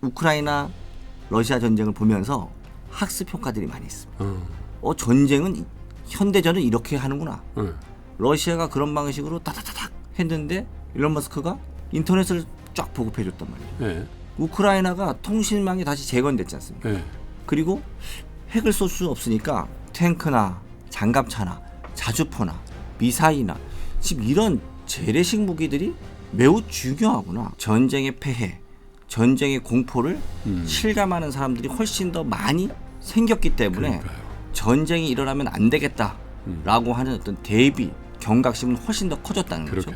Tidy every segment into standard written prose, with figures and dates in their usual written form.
우크라이나 러시아 전쟁을 보면서 학습 효과들이 많이 있습니다. 전쟁은 현대전은 이렇게 하는구나. 러시아가 그런 방식으로 따다다닥 했는데 일론 머스크가 인터넷을 쫙 보급해줬단 말이에요. 우크라이나가 통신망이 다시 재건됐지 않습니까? 그리고 핵을 쏠 수 없으니까 탱크나 장갑차나 자주포나 미사일이나 지금 이런 재래식 무기들이 매우 중요하구나. 전쟁의 폐해, 전쟁의 공포를 실감하는 사람들이 훨씬 더 많이 생겼기 때문에 전쟁이 일어나면 안 되겠다라고 하는 어떤 대비, 경각심은 훨씬 더 커졌다는 거죠.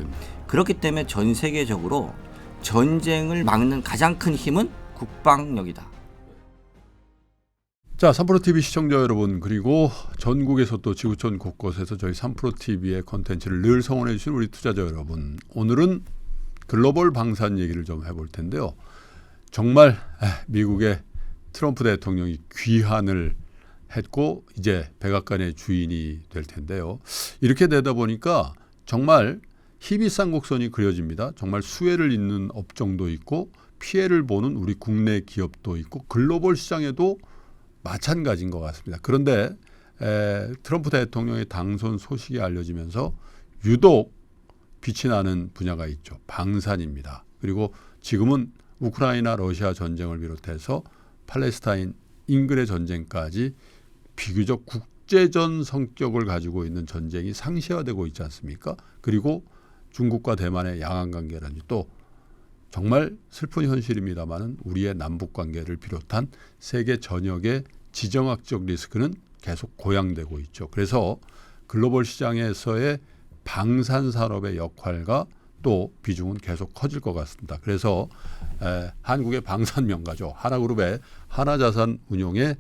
그렇기 때문에 전 세계적으로 전쟁을 막는 가장 큰 힘은 국방력이다. 자, 3프로TV 시청자 여러분, 그리고 전국에서 또 지구촌 곳곳에서 저희 3프로TV의 컨텐츠를 늘 성원해 주신 우리 투자자 여러분, 오늘은 글로벌 방산 얘기를 좀 해볼 텐데요. 정말 미국의 트럼프 대통령이 귀환을 했고 이제 백악관의 주인이 될 텐데요. 이렇게 되다 보니까 정말 희비쌍곡선이 그려집니다. 정말 수혜를 잇는 업종도 있고 피해를 보는 우리 국내 기업도 있고 글로벌 시장에도 마찬가지인 것 같습니다. 그런데 트럼프 대통령의 당선 소식이 알려지면서 유독 빛이 나는 분야가 있죠. 방산입니다. 그리고 지금은 우크라이나 러시아 전쟁을 비롯해서 팔레스타인 인근의 전쟁까지 비교적 국제전 성격을 가지고 있는 전쟁이 상시화되고 있지 않습니까? 그리고 중국과 대만의 양안 관계라니 또 정말 슬픈 현실입니다마는 우리의 남북 관계를 비롯한 세계 전역의 지정학적 리스크는 계속 고양되고 있죠. 그래서 글로벌 시장에서의 방산 산업의 역할과 또 비중은 계속 커질 것 같습니다. 그래서 한국의 방산 명가죠. 하나그룹의 하나자산운용의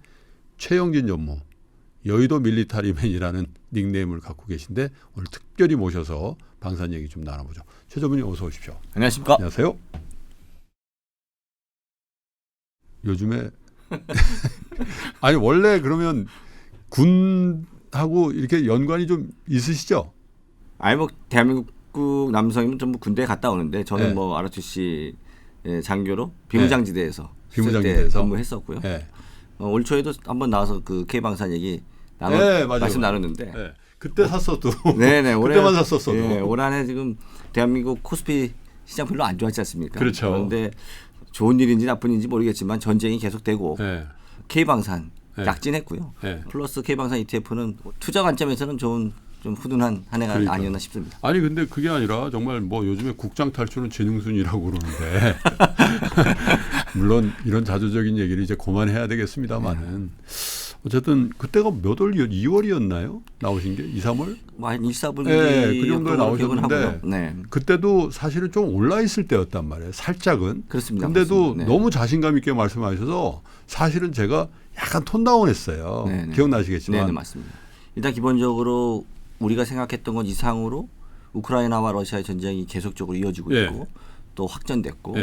최영진 전무, 여의도 밀리타리맨이라는 닉네임을 갖고 계신데 오늘 특별히 모셔서 방산 얘기 좀 나눠보죠. 최 전무님 어서 오십시오. 안녕하십니까? 안녕하세요. 요즘에 아니 원래 그러면 군하고 이렇게 연관이 좀 있으시죠? 아니 뭐 대한민국 남성이면 전부 군대에 갔다 오는데 저는 뭐 ROTC 장교로 비무장지대에서 근무했었고요. 올 초에도 한번 나와서 그 K방산 얘기 말씀 나눴는데 그때 샀어도 네네 그때만 샀었어도 올 한해 지금 대한민국 코스피 시장 별로 안 좋았지 않습니까? 그렇죠. 그런데 좋은 일인지 나쁜 일인지 모르겠지만 전쟁이 계속되고 K방산 약진했고요. 플러스 K방산 ETF는 투자 관점에서는 좋은 좀 훈훈한 한 해가 아니었나 싶습니다. 아니 근데 그게 아니라 정말 뭐 요즘에 국장 탈출은 지능순이라고 그러는데 물론 이런 자조적인 얘기를 이제 그만해야 되겠습니다만은 어쨌든 그때가 몇 월, 2월이었나요? 나오신 게 2, 3월? 한 1, 4분기 그 정도에 나오셨는데 그때도 사실은 좀 올라 있을 때였단 말이에요. 살짝은. 그렇습니다. 근데도 너무 자신감 있게 말씀하셔서 사실은 제가 약간 톤다운했어요. 기억나시겠지만. 네, 맞습니다. 일단 기본적으로 우리가 생각했던 것 이상으로 우크라이나와 러시아의 전쟁이 계속적으로 이어지고 있고 또 확전됐고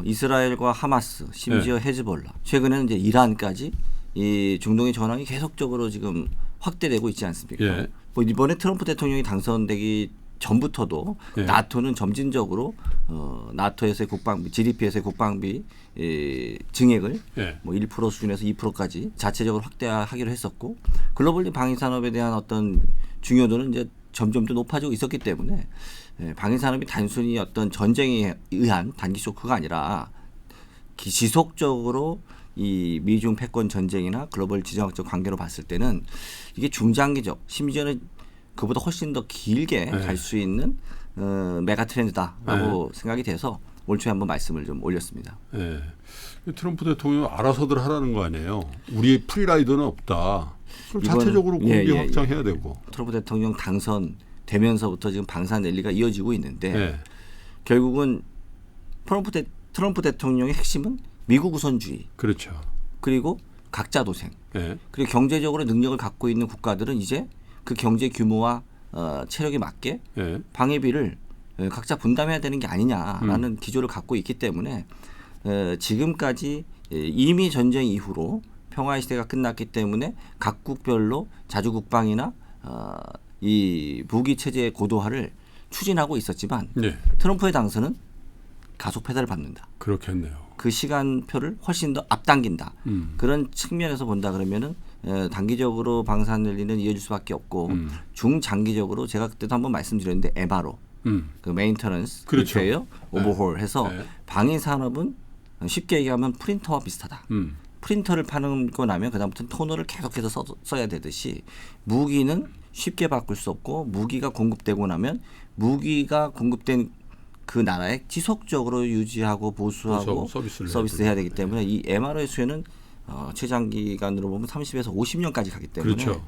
이스라엘과 하마스 심지어 헤즈볼라 최근에는 이제 이란까지 이 중동의 전황이 계속적으로 지금 확대되고 있지 않습니까? 뭐 이번에 트럼프 대통령이 당선되기 전부터도 나토는 점진적으로 나토에서의 국방비, GDP에서의 국방비 증액을 뭐 1% 수준에서 2%까지 자체적으로 확대하기로 했었고 글로벌리 방위 산업에 대한 어떤 중요도는 이제 점점 더 높아지고 있었기 때문에 방위 산업이 단순히 어떤 전쟁에 의한 단기 쇼크가 아니라 지속적으로 이 미중 패권 전쟁이나 글로벌 지정학적 관계로 봤을 때는 이게 중장기적 심지어는 그보다 훨씬 더 길게 갈 수 있는 메가 트렌드다라고 생각이 돼서 올 초에 한번 말씀을 좀 올렸습니다. 트럼프 대통령 알아서들 하라는 거 아니에요. 우리 프리라이더는 없다. 자체적으로 공비 확장해야 되고. 트럼프 대통령 당선되면서부터 지금 방산 랠리가 이어지고 있는데 결국은 트럼프 대통령의 핵심은 미국 우선주의. 그렇죠. 그리고 각자 도생. 그리고 경제적으로 능력을 갖고 있는 국가들은 이제 그 경제 규모와 체력에 맞게 방위비를 각자 분담해야 되는 게 아니냐라는 기조를 갖고 있기 때문에 지금까지 이미 전쟁 이후로 평화의 시대가 끝났기 때문에 각국별로 자주국방이나 이 무기 체제의 고도화를 추진하고 있었지만 트럼프의 당선은 가속 페달을 밟는다. 그렇겠네요. 그 시간표를 훨씬 더 앞당긴다. 그런 측면에서 본다 그러면은 단기적으로 방산 랠리는 이어질 수밖에 없고 중장기적으로 제가 그때도 한번 말씀드렸는데 MRO 그 메인터넌스, 그렇죠. 리페어, 오버홀해서 네. 방위 산업은 쉽게 얘기하면 프린터와 비슷하다. 프린터를 파는거 나면 그다음부터는 토너를 계속해서 써야 되듯이 무기는 쉽게 바꿀 수 없고 무기가 공급되고 나면 무기가 공급된 그 나라에 지속적으로 유지하고 보수하고 서비스를 해야 되기 때문에 이 MRO의 수혜는 최장기간으로 보면 30에서 50년까지 가기 때문에 그렇죠.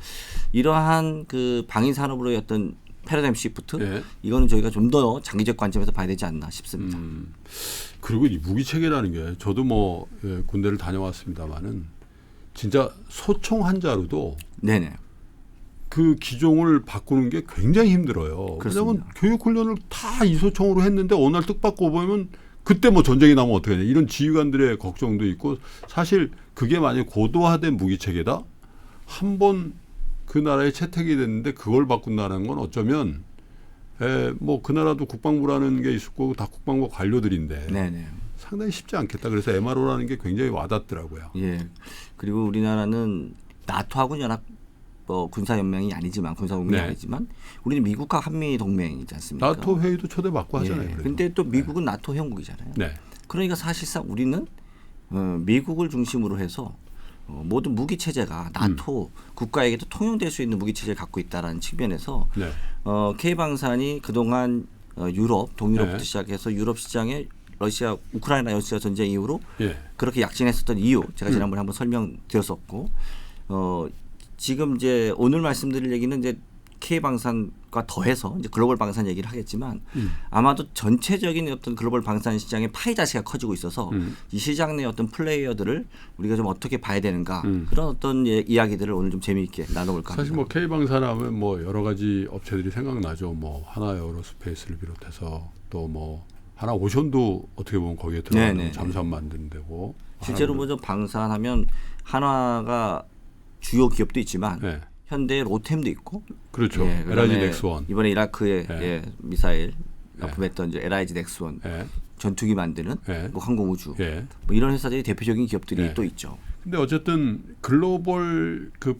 이러한 그 방위 산업으로의 어떤 패러다임 시프트 네. 이거는 저희가 좀 더 장기적 관점에서 봐야 되지 않나 싶습니다. 그리고 이 무기 체계라는 게 저도 뭐 군대를 다녀왔습니다만은 진짜 소총 한 자루도 네네. 그 기종을 바꾸는 게 굉장히 힘들어요. 왜냐하면 교육 훈련을 다 이소총으로 했는데 어느 날 뜻밖고 보면 그때 뭐 전쟁이 나면 어떻게 되냐 이런 지휘관들의 걱정도 있고 사실 그게 만약 고도화된 무기 체계다 한번 그 나라에 채택이 됐는데 그걸 바꾼다는 건 어쩌면 뭐 그 나라도 국방부라는 게 있었고 다 국방부 관료들인데 네네. 상당히 쉽지 않겠다. 그래서 MRO라는 게 굉장히 와닿더라고요. 예. 그리고 우리나라는 나토하고 연합 군사연맹이 아니지만 군사동맹이 네. 아니지만 우리는 미국과 한미 동맹이지 않습니까? 나토 회의도 초대받고 하잖아요. 예. 그래도. 근데 또 미국은 나토 회원국이잖아요. 네. 그러니까 사실상 우리는 미국을 중심으로 해서 모든 무기 체제가 나토 국가에게도 통용될 수 있는 무기 체제를 갖고 있다라는 측면에서 네. K방산이 그동안 유럽, 동유럽부터 네. 시작해서 유럽 시장에 우크라이나 러시아 전쟁 이후로 예. 그렇게 약진했었던 이유 제가 지난번에 한번 설명드렸었고 지금 이제 오늘 말씀드릴 얘기는 이제 K방산과 더해서 이제 글로벌 방산 얘기를 하겠지만 아마도 전체적인 어떤 글로벌 방산 시장의 파이 자체가 커지고 있어서 이 시장 내 어떤 플레이어들을 우리가 좀 어떻게 봐야 되는가 그런 어떤 이야기들을 오늘 좀 재미있게 나눠볼까 합니다. 사실 뭐 K방산하면 뭐 여러 가지 업체들이 생각나죠. 뭐 하나에어로스페이스를 비롯해서 또 뭐 하나오션도 어떻게 보면 거기에 들어가는 잠수함 만드는 데고 실제로 먼저 방산하면 한화가 주요 기업도 있지만 네. 현대 로템도 있고 그렇죠. 예, LIG 넥스원 이번에 이라크에 네. 미사일 네. 납품했던 이제 LIG 넥스원 네. 전투기 만드는 네. 뭐 항공우주 네. 뭐 이런 회사들이 대표적인 기업들이 네. 또 있죠. 근데 어쨌든 글로벌 그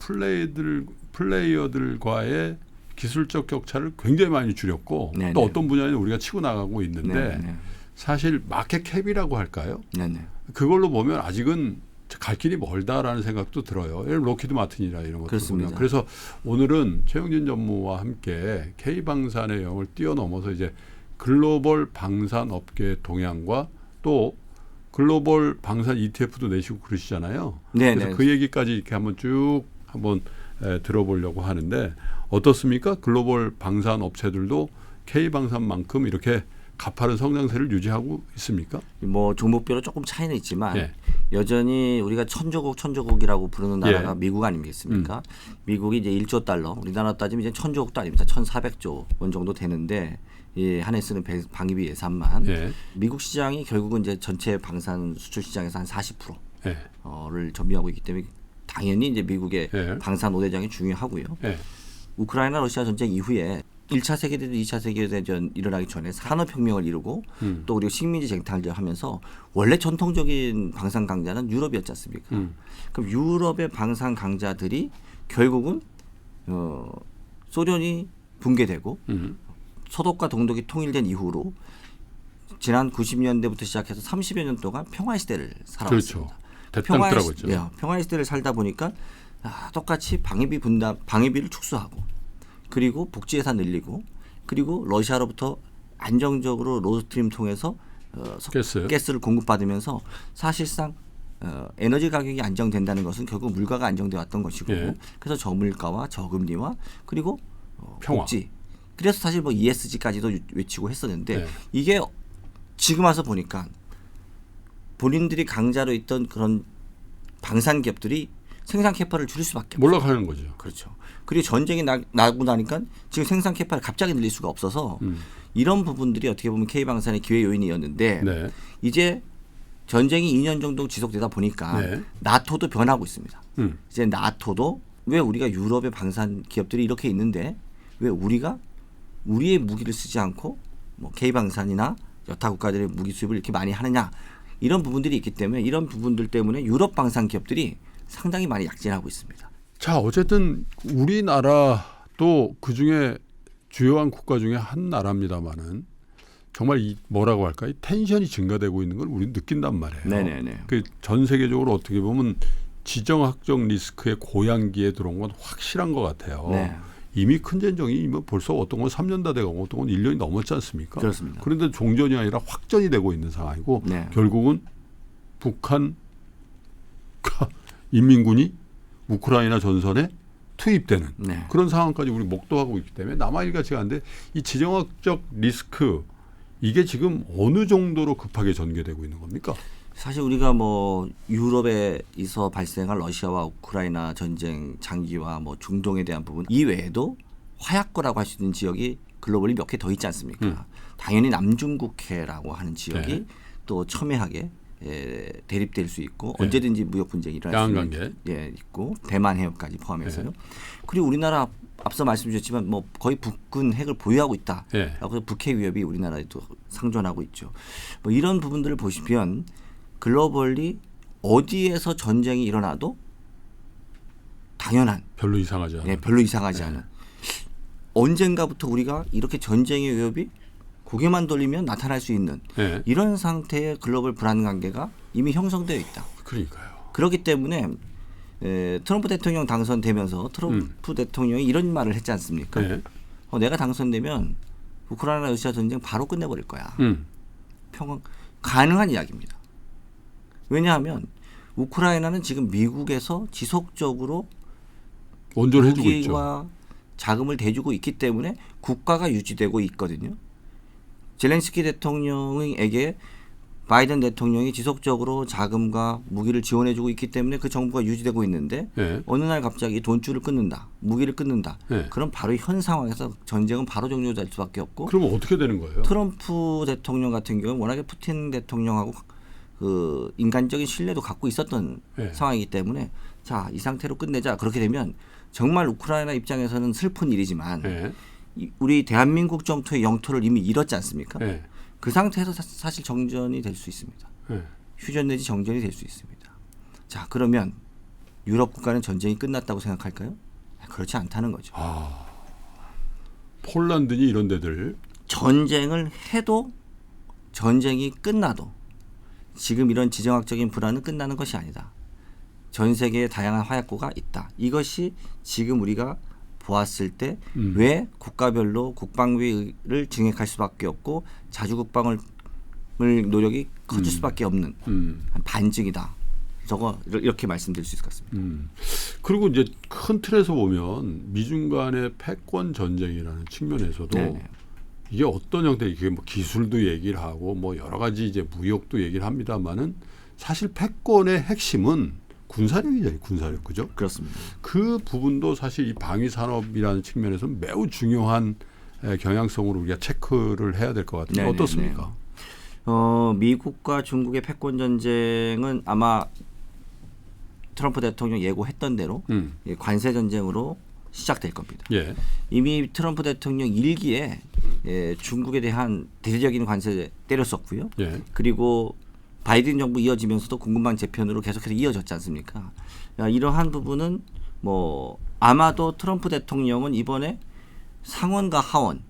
플레이어들과의 기술적 격차를 굉장히 많이 줄였고 네네. 또 어떤 분야에는 우리가 치고 나가고 있는데 네네. 사실 마켓 캡이라고 할까요? 네네. 그걸로 보면 아직은 갈 길이 멀다라는 생각도 들어요. 로키드 마틴이라 이런 것들 보면. 그래서 오늘은 최영진 전무와 함께 K방산의 영을 뛰어넘어서 이제 글로벌 방산 업계의 동향과 또 글로벌 방산 ETF도 내시고 그러시잖아요. 네네. 그래서 그 얘기까지 이렇게 한번 쭉 한번 들어보려고 하는데 어떻습니까? 글로벌 방산 업체들도 K방산만큼 이렇게 가파른 성장세를 유지하고 있습니까? 뭐 종목별로 조금 차이는 있지만 예. 여전히 우리가 천조국이라고 부르는 나라가 예. 미국 아니겠습니까? 미국이 이제 1조 달러, 우리나라 따지면 이제 1000조국도 아닙니다. 1400조 원 정도 되는데 한 해 쓰는 방위비 예산만 예. 미국 시장이 결국은 이제 전체 방산 수출 시장에서 한 40%를 예. 점유하고 있기 때문에 당연히 이제 미국의 예. 방산 5대장이 중요하고요. 예. 우크라이나 러시아 전쟁 이후에 1차 세계대전, 2차 세계대전 일어나기 전에 산업혁명을 이루고 또 우리가 식민지 쟁탈을 하면서 원래 전통적인 방산 강자는 유럽이었지 않습니까? 그럼 유럽의 방산 강자들이 결국은 소련이 붕괴되고 서독과 동독이 통일된 이후로 지난 90년대부터 시작해서 30여 년 동안 평화의 시대를 살아왔습니다. 그렇죠. 평화의 시대를 살다 보니까 똑같이 방위비를 축소하고 그리고 복지 예산 늘리고 그리고 러시아로부터 안정적으로 로드스트림 통해서 가스를 공급받으면서 사실상 에너지 가격이 안정된다는 것은 결국 물가가 안정돼 왔던 것이고 예. 그래서 저물가와 저금리와 그리고 평화. 복지 그래서 사실 뭐 ESG까지도 외치고 했었는데 예. 이게 지금 와서 보니까 본인들이 강자로 있던 그런 방산 기업들이 생산 캐파를 줄일 수밖에 없어요. 몰락하는 거죠. 그렇죠. 그리고 전쟁이 나고 나니까 지금 생산 캐파를 갑자기 늘릴 수가 없어서 이런 부분들이 어떻게 보면 K방산의 기회 요인이었는데 네. 이제 전쟁이 2년 정도 지속되다 보니까 네. 나토도 변하고 있습니다. 이제 나토도 왜 우리가 유럽의 방산 기업들이 이렇게 있는데 왜 우리가 우리의 무기를 쓰지 않고 뭐 K방산이나 여타 국가들의 무기 수입을 이렇게 많이 하느냐 이런 부분들이 있기 때문에 이런 부분들 때문에 유럽 방산 기업들이 상당히 많이 약진하고 있습니다. 자, 어쨌든 우리나라도 그중에 주요한 국가 중에 한 나라입니다만은 정말 이 뭐라고 할까? 이 텐션이 증가되고 있는 걸 우리는 느낀단 말이에요. 네네네. 그 전 세계적으로 어떻게 보면 지정학적 리스크의 고양기에 들어온 건 확실한 것 같아요. 네. 이미 큰 전쟁이 뭐 벌써 어떤 건 3년 다 돼가고 어떤 건 1년이 넘었지 않습니까? 그렇습니다. 그런데 종전이 아니라 확전이 되고 있는 상황이고 네. 결국은 북한 인민군이 우크라이나 전선에 투입되는 네. 그런 상황까지 우리 목도하고 있기 때문에 남아일 같지가 않은데 이 지정학적 리스크 이게 지금 어느 정도로 급하게 전개되고 있는 겁니까? 사실 우리가 뭐 유럽에서 발생한 러시아와 우크라이나 전쟁 장기와 뭐 중동에 대한 부분 이외에도 화약고라고 할 수 있는 지역이 글로벌리 몇 개 더 있지 않습니까? 당연히 남중국해라고 하는 지역이 네. 또 첨예하게 대립될 수 있고 언제든지 무역 분쟁이 일어날 수 있는 있고 대만 해협까지 포함해서요. 그리고 우리나라 앞서 말씀주셨지만 뭐 거의 북군 핵을 보유하고 있다라고 해서 북핵 위협이 우리나라에도 상존하고 있죠. 뭐 이런 부분들을 보시면 글로벌리 어디에서 전쟁이 일어나도 당연한 별로 이상하지 않은 별로 이상하지 않은 언젠가부터 우리가 이렇게 전쟁의 위협이 고개만 돌리면 나타날 수 있는 이런 상태의 글로벌 불안 관계가 이미 형성되어 있다. 그러니까요. 그렇기 때문에 트럼프 대통령 당선되면서 트럼프 대통령이 이런 말을 했지 않습니까? 내가 당선되면 우크라이나 러시아 전쟁 바로 끝내버릴 거야. 평화 가능한 이야기입니다. 왜냐하면 우크라이나는 지금 미국에서 지속적으로 원조를 해주고 무기와 있죠. 자금을 대주고 있기 때문에 국가가 유지되고 있거든요. 젤렌스키 대통령에게 바이든 대통령이 지속적으로 자금과 무기를 지원해주고 있기 때문에 그 정부가 유지되고 있는데 어느 날 갑자기 돈줄을 끊는다, 무기를 끊는다. 그럼 바로 현 상황에서 전쟁은 바로 종료될 수밖에 없고. 그러면 어떻게 되는 거예요? 트럼프 대통령 같은 경우는 워낙에 푸틴 대통령하고 그 인간적인 신뢰도 갖고 있었던 상황이기 때문에 자, 이 상태로 끝내자. 그렇게 되면 정말 우크라이나 입장에서는 슬픈 일이지만 우리 대한민국 정토의 영토를 이미 잃었지 않습니까? 그 상태에서 사실 정전이 될 수 있습니다. 휴전 내지 정전이 될 수 있습니다. 자, 그러면 유럽 국가는 전쟁이 끝났다고 생각할까요? 그렇지 않다는 거죠. 폴란드니 이런 데들 전쟁을 해도 전쟁이 끝나도 지금 이런 지정학적인 불안은 끝나는 것이 아니다. 전 세계에 다양한 화약고가 있다. 이것이 지금 우리가 보았을 때 왜 국가별로 국방비를 증액할 수밖에 없고 자주국방을 노력이 커질 수밖에 없는 반증이다. 저거 이렇게 말씀드릴 수 있을 것 같습니다. 그리고 이제 큰 틀에서 보면 미중 간의 패권 전쟁이라는 측면에서도 이게 어떤 형태, 이게 뭐 기술도 얘기를 하고 뭐 여러 가지 이제 무역도 얘기를 합니다만은 사실 패권의 핵심은 군사력이잖아요. 군사력, 그죠? 그렇습니다. 그 부분도 사실 이 방위 산업이라는 측면에서 매우 중요한 경향성으로 우리가 체크를 해야 될 것 같은데 어떻습니까? 미국과 중국의 패권 전쟁은 아마 트럼프 대통령 예고했던 대로 관세 전쟁으로 시작될 겁니다. 이미 트럼프 대통령 일기에 중국에 대한 대대적인 관세 때렸었고요. 그리고 바이든 정부 이어지면서도 공급망 재편으로 계속해서 이어졌지 않습니까? 이러한 부분은 뭐 아마도 트럼프 대통령은 이번에 상원과 하원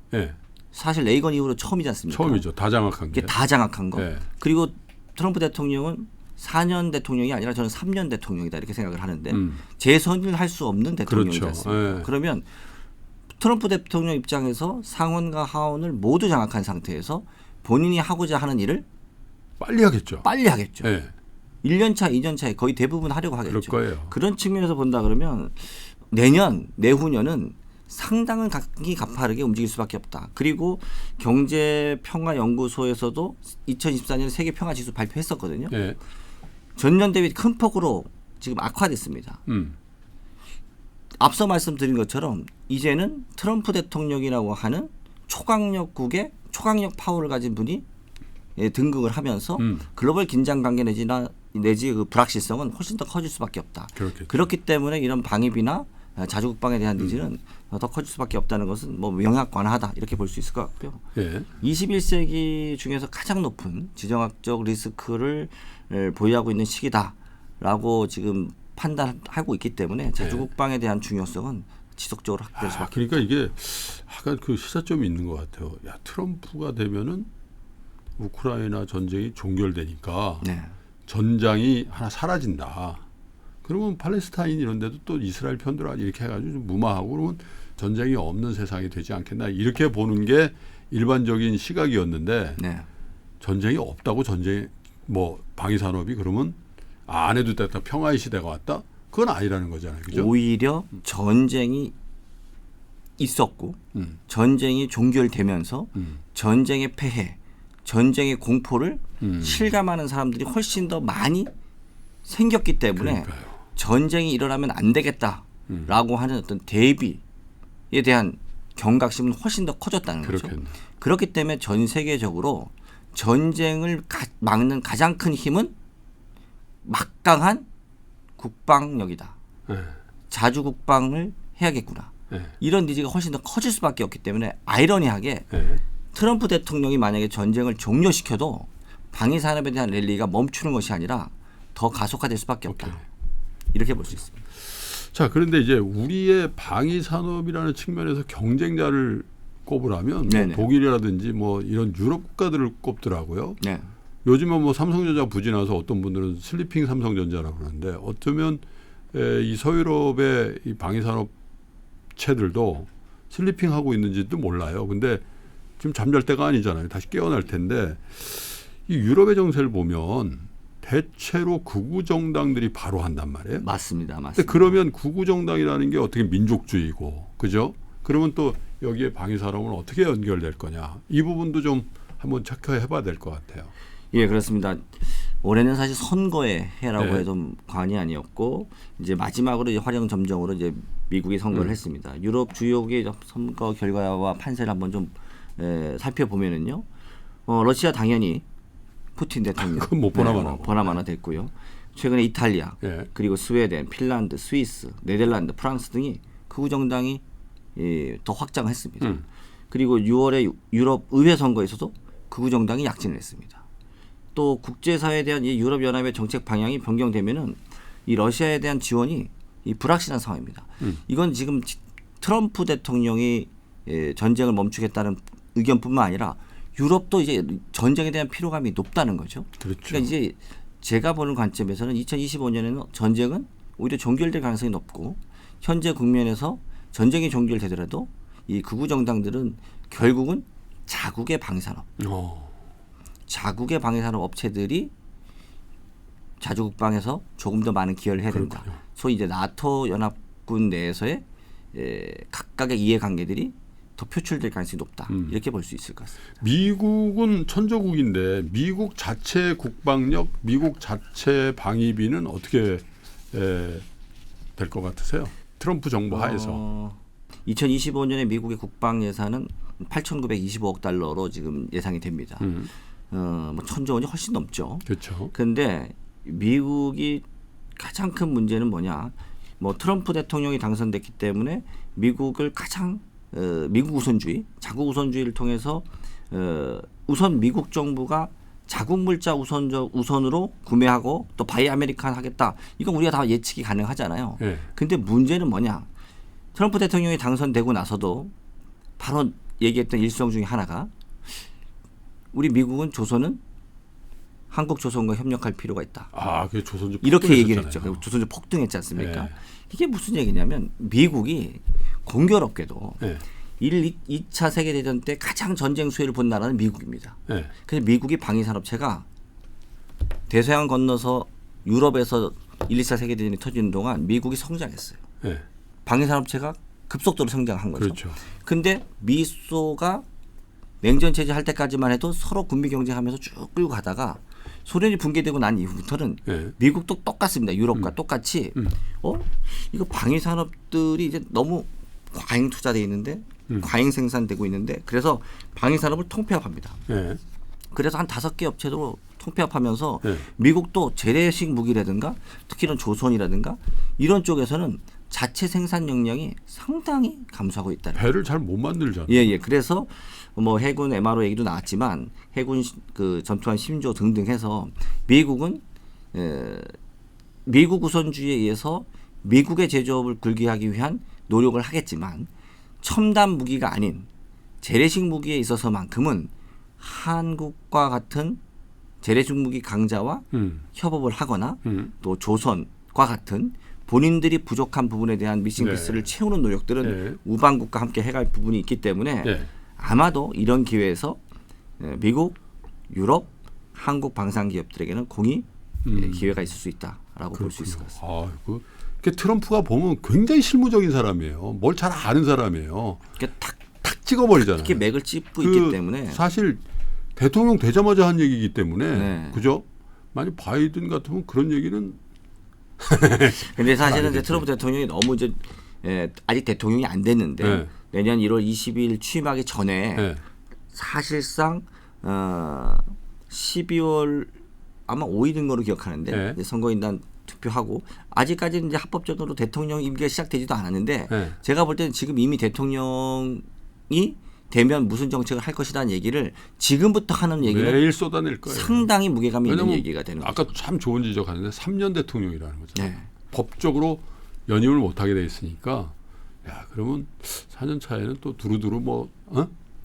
사실 레이건 이후로 처음이지 않습니까? 처음이죠. 다 장악한 게. 다 장악한 거. 그리고 트럼프 대통령은 4년 대통령이 아니라 저는 3년 대통령이다 이렇게 생각을 하는데 재선을 할 수 없는 대통령이지 않습니까? 그러면 트럼프 대통령 입장에서 상원과 하원을 모두 장악한 상태에서 본인이 하고자 하는 일을 빨리 하겠죠. 1년 차, 2년 차에 거의 대부분 하려고 하겠죠. 그럴 거예요. 그런 측면에서 본다 그러면 내년, 내후년은 상당한 각기 가파르게 움직일 수밖에 없다. 그리고 경제평화연구소에서도 2024년에 세계평화지수 발표했었거든요. 전년 대비 큰 폭으로 지금 악화됐습니다. 앞서 말씀드린 것처럼 이제는 트럼프 대통령이라고 하는 초강력국의 초강력 파워를 가진 분이 등극을 하면서 글로벌 긴장 관계 내지 그 불확실성은 훨씬 더 커질 수밖에 없다. 그렇겠죠. 그렇기 때문에 이런 방위비나 자주국방에 대한 니즈는 더 커질 수밖에 없다는 것은 뭐 명약관하다 이렇게 볼 수 있을 것 같고요. 예. 21세기 중에서 가장 높은 지정학적 리스크를 보유하고 있는 시기다라고 지금 판단하고 있기 때문에 자주국방에 대한 중요성은 지속적으로 확대될 수밖에. 그러니까 이게 약간 그 시사점이 있는 것 같아요. 야, 트럼프가 되면은 우크라이나 전쟁이 종결되니까 네. 전장이 하나 사라진다. 그러면 팔레스타인 이런 데도 또 이스라엘 편들어 이렇게 해가지고 좀 무마하고 그러면 전쟁이 없는 세상이 되지 않겠나 이렇게 보는 게 일반적인 시각이었는데 네. 전쟁이 없다고 전쟁 뭐 방위산업이 그러면 안 해도 됐다 평화의 시대가 왔다 그건 아니라는 거잖아요. 그죠? 오히려 전쟁이 있었고 전쟁이 종결되면서 전쟁의 폐해, 전쟁의 공포를 실감하는 사람들이 훨씬 더 많이 생겼기 때문에 그러니까요. 전쟁이 일어나면 안 되겠다라고 하는 어떤 대비에 대한 경각심은 훨씬 더 커졌다는 거죠. 그렇겠네. 그렇기 때문에 전 세계적으로 전쟁을 막는 가장 큰 힘은 막강한 국방력이다. 네. 자주국방을 해야겠구나. 네. 이런 니즈가 훨씬 더 커질 수밖에 없기 때문에 아이러니하게 네. 트럼프 대통령이 만약에 전쟁을 종료시켜도 방위산업에 대한 랠리가 멈추는 것이 아니라 더 가속화될 수밖에 없다. 오케이. 이렇게 볼 수 있습니다. 자, 그런데 이제 우리의 방위 산업이라는 측면에서 경쟁자를 꼽으라면 뭐 독일이라든지 뭐 이런 유럽 국가들을 꼽더라고요. 네. 요즘은 뭐 삼성전자 부진해서 어떤 분들은 슬리핑 삼성전자라고 그러는데 어쩌면 이 서유럽의 이 방위 산업체들도 슬리핑하고 있는지도 몰라요. 근데 지금 잠잘 때가 아니잖아요. 다시 깨어날 텐데 이 유럽의 정세를 보면 대체로 극우 정당들이 바로 한단 말이에요. 맞습니다. 근데 그러면 극우 정당이라는 게 어떻게 민족주의고, 그죠? 그러면 또 여기에 방위 산업은 어떻게 연결될 거냐? 이 부분도 좀 한번 체크해봐야 될 것 같아요. 예, 그렇습니다. 올해는 사실 선거의 해라고 네. 해도 과언이 아니었고 이제 마지막으로 이제 화려점정으로 이제 미국이 선거를 했습니다. 유럽 주요국의 선거 결과와 판세를 한번 좀 살펴보면은요. 러시아 당연히 푸틴 대통령 그건 못 보나마나. 보나마나 됐고요. 최근에 이탈리아 예. 그리고 스웨덴, 핀란드, 스위스, 네덜란드, 프랑스 등이 극우 정당이 더 확장했습니다. 그리고 6월에 유럽 의회 선거에서도 극우 정당이 약진을 했습니다. 또 국제사회에 대한 이 유럽연합의 정책 방향이 변경되면은 이 러시아에 대한 지원이 이 불확실한 상황입니다. 이건 지금 트럼프 대통령이 전쟁을 멈추겠다는 의견뿐만 아니라 유럽도 이제 전쟁에 대한 피로감이 높다는 거죠. 그렇죠. 그러니까 이제 제가 보는 관점에서는 2025년에는 전쟁은 오히려 종결될 가능성이 높고 현재 국면에서 전쟁이 종결되더라도 이 극우 정당들은 결국은 자국의 방위산업, 자국의 방위산업 업체들이 자주국방에서 조금 더 많은 기여를 해야 된다. 그렇군요. 소위 이제 나토 연합군 내에서의 각각의 이해관계들이 더 표출될 가능성이 높다. 이렇게 볼 수 있을 것 같습니다. 미국은 천조국인데 미국 자체 국방력, 미국 자체 방위비는 어떻게 될 것 같으세요? 트럼프 정부 하에서. 2025년에 미국의 국방 예산은 8,925억 달러로 지금 예상이 됩니다. 뭐 1,000조 원이 훨씬 넘죠. 그렇죠. 그런데 미국이 가장 큰 문제는 뭐냐? 뭐 트럼프 대통령이 당선됐기 때문에 미국을 가장 미국 우선주의, 자국 우선주의를 통해서 우선 미국 정부가 자국 물자 우선으로 구매하고 또 바이 아메리칸 하겠다. 이건 우리가 다 예측이 가능하잖아요. 네. 근데 문제는 뭐냐? 트럼프 대통령이 당선되고 나서도 바로 얘기했던 일성 중에 하나가 우리 미국은 조선은 한국 조선과 협력할 필요가 있다. 아, 그 조선주 이렇게 얘기를 했죠. 조선주 폭등했지 않습니까? 네. 이게 무슨 얘기냐면 미국이 공교롭게도 네. 2차 세계대전 때 가장 전쟁 수혜를 본 나라는 미국입니다. 네. 그래서 미국이 방위산업체가 대서양 건너서 유럽에서 1, 2차 세계대전이 터지는 동안 미국이 성장했어요. 네. 방위산업체가 급속도로 성장한 거죠. 그렇죠. 근데 미소가 냉전 체제할 때까지만 해도 서로 군비 경쟁하면서 쭉 끌고 가다가 소련이 붕괴되고 난 이후부터는 네. 미국도 똑같습니다. 유럽과 똑같이 이거 방위 산업들이 이제 너무 과잉 투자돼 있는데 과잉 생산되고 있는데 그래서 방위 산업을 통폐합합니다. 네. 그래서 한 5개 업체로 통폐합하면서 네. 미국도 재래식 무기라든가 특히 이런 조선이라든가 이런 쪽에서는 자체 생산 역량이 상당히 감소하고 있다. 배를 잘 못 만들잖아요. 예. 그래서 뭐 해군 MRO 얘기도 나왔지만 해군 그 전투함 심조 등등 해서 미국은 미국 우선주의에 의해서 미국의 제조업을 굴기하기 위한 노력을 하겠지만 첨단 무기가 아닌 재래식 무기에 있어서만큼은 한국과 같은 재래식 무기 강자와 협업을 하거나 또 조선과 같은 본인들이 부족한 부분에 대한 미싱피스를 채우는 노력들은 우방국과 함께 해갈 부분이 있기 때문에 아마도 이런 기회에서 미국, 유럽, 한국 방산 기업들에게는 공히 기회가 있을 수 있다라고 볼 수 있을 것 같습니다. 트럼프가 보면 굉장히 실무적인 사람이에요. 뭘 잘 아는 사람이에요. 탁 찍어버리잖아요. 특히 맥을 짚고 있기 때문에 사실 대통령 되자마자 한 얘기이기 때문에 그죠? 만약 바이든 같으면 그런 얘기는 근데 사실은 이제 트럼프 대통령이 너무 이제 아직 대통령이 안 됐는데 내년 1월 20일 취임하기 전에 사실상 12월 아마 5일인 거로 기억하는데 이제 선거인단 투표하고 아직까지는 이제 합법적으로 대통령 임기가 시작되지도 않았는데 제가 볼 때는 지금 이미 대통령이 되면 무슨 정책을 할 것이라는 얘기를 지금부터 하는 얘기는 매일 쏟아낼 거예요. 상당히 무게감이 있는 얘기가 되는 거죠. 아까 참 좋은 지적하는데 3년 대통령이라는 거죠. 법적으로 연임을 못하게 돼 있으니까 야 그러면 4년 차에는 또 두루두루 뭐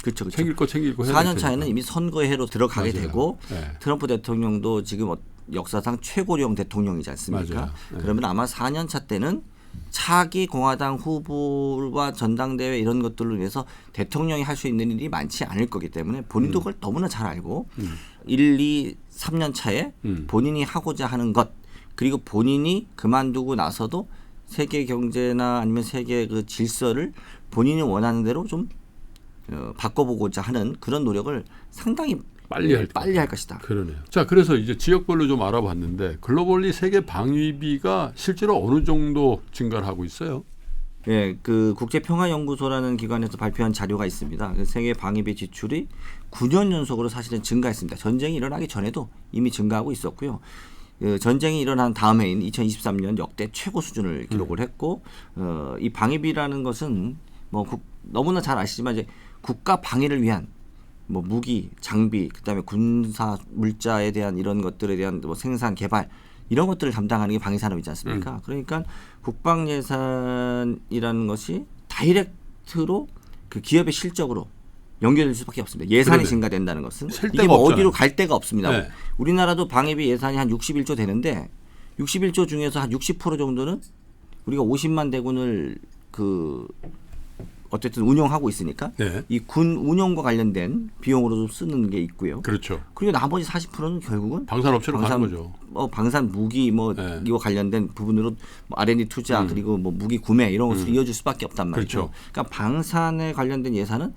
그렇죠. 챙길 거 챙기고 해야 4년 차에는 이미 선거의 해로 들어가게 맞아요. 되고 트럼프 대통령도 지금 역사상 최고령 대통령이지 않습니까? 그러면 아마 4년 차 때는 차기 공화당 후보와 전당대회 이런 것들로 인해서 대통령이 할 수 있는 일이 많지 않을 거기 때문에 본인도 그걸 너무나 잘 알고 1, 2, 3년 차에 본인이 하고자 하는 것 그리고 본인이 그만두고 나서도 세계 경제나 아니면 세계 그 질서를 본인이 원하는 대로 좀 바꿔보고자 하는 그런 노력을 상당히 빨리 할 것이다. 그러네요. 자, 그래서 이제 지역별로 좀 알아봤는데 글로벌리 세계 방위비가 실제로 어느 정도 증가를 하고 있어요? 네, 그 국제평화연구소라는 기관에서 발표한 자료가 있습니다. 세계 방위비 지출이 9년 연속으로 사실은 증가했습니다. 전쟁이 일어나기 전에도 이미 증가하고 있었고요. 전쟁이 일어난 다음 해인 2023년 역대 최고 수준을 기록을 했고 이 방위비라는 것은 뭐 너무나 잘 아시지만 이제 국가 방위를 위한 뭐 무기, 장비, 그다음에 군사 물자에 대한 이런 것들에 대한 뭐 생산, 개발 이런 것들을 담당하는 게 방위 산업이지 않습니까? 그러니까 국방 예산이라는 것이 다이렉트로 그 기업의 실적으로 연결될 수밖에 없습니다. 예산이 증가된다는 것은 이게 뭐 어디로 갈 데가 없습니다. 우리나라도 방위비 예산이 한 61조 되는데 61조 중에서 한 60% 정도는 우리가 50만 대군을 그 어쨌든 운영하고 있으니까 이 군 운영과 관련된 비용으로 쓰는 게 있고요. 그렇죠. 그리고 나머지 40%는 결국은 방산업체로 가는 거죠. 방산 무기 이거 관련된 부분으로 뭐 R&D 투자 그리고 뭐 무기 구매 이런 것으로 이어질 수밖에 없단 말이죠. 그렇죠. 그러니까 방산에 관련된 예산은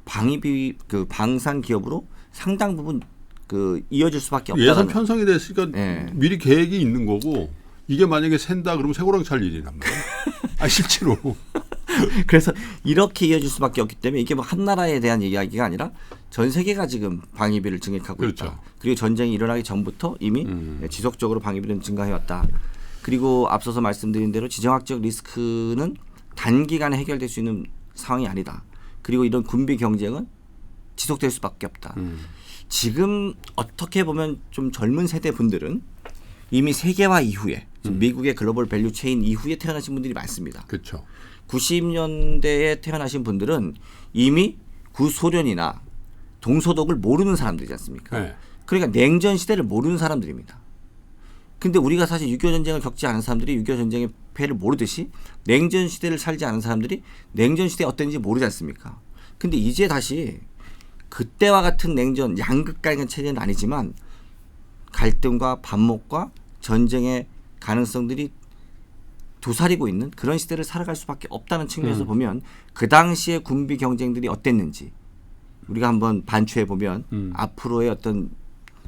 방위비 그 방산 기업으로 상당 부분 그 이어질 수밖에 없다. 예산 편성이 됐으니까 미리 계획이 있는 거고 이게 만약에 샌다 그러면 쇠고랑 찰 일이란 말이에요. 실제로. 그래서 이렇게 이어질 수밖에 없기 때문에 이게 뭐 한 나라에 대한 이야기가 아니라 전 세계가 지금 방위비를 증액하고 있다. 그리고 전쟁이 일어나기 전부터 이미 지속적으로 방위비는 증가해왔다. 그리고 앞서서 말씀드린 대로 지정학적 리스크는 단기간에 해결될 수 있는 상황이 아니다. 그리고 이런 군비 경쟁은 지속될 수밖에 없다. 지금 어떻게 보면 좀 젊은 세대 분들은 이미 세계화 이후에 미국의 글로벌 밸류 체인 이후에 태어나신 분들이 많습니다. 그렇죠. 90년대에 태어나신 분들은 이미 구소련이나 동서독을 모르는 사람들이지 않습니까? 그러니까 냉전 시대를 모르는 사람들입니다. 근데 우리가 사실 6.25 전쟁을 겪지 않은 사람들이 6.25 전쟁의 패를 모르듯이 냉전 시대를 살지 않은 사람들이 냉전 시대 어땠는지 모르지 않습니까? 근데 이제 다시 그때와 같은 냉전 양극 갈등 체제는 아니지만 갈등과 반목과 전쟁의 가능성들이 도사리고 있는 그런 시대를 살아갈 수밖에 없다는 측면에서 보면 그 당시의 군비 경쟁들이 어땠는지 우리가 한번 반추해 보면 앞으로의 어떤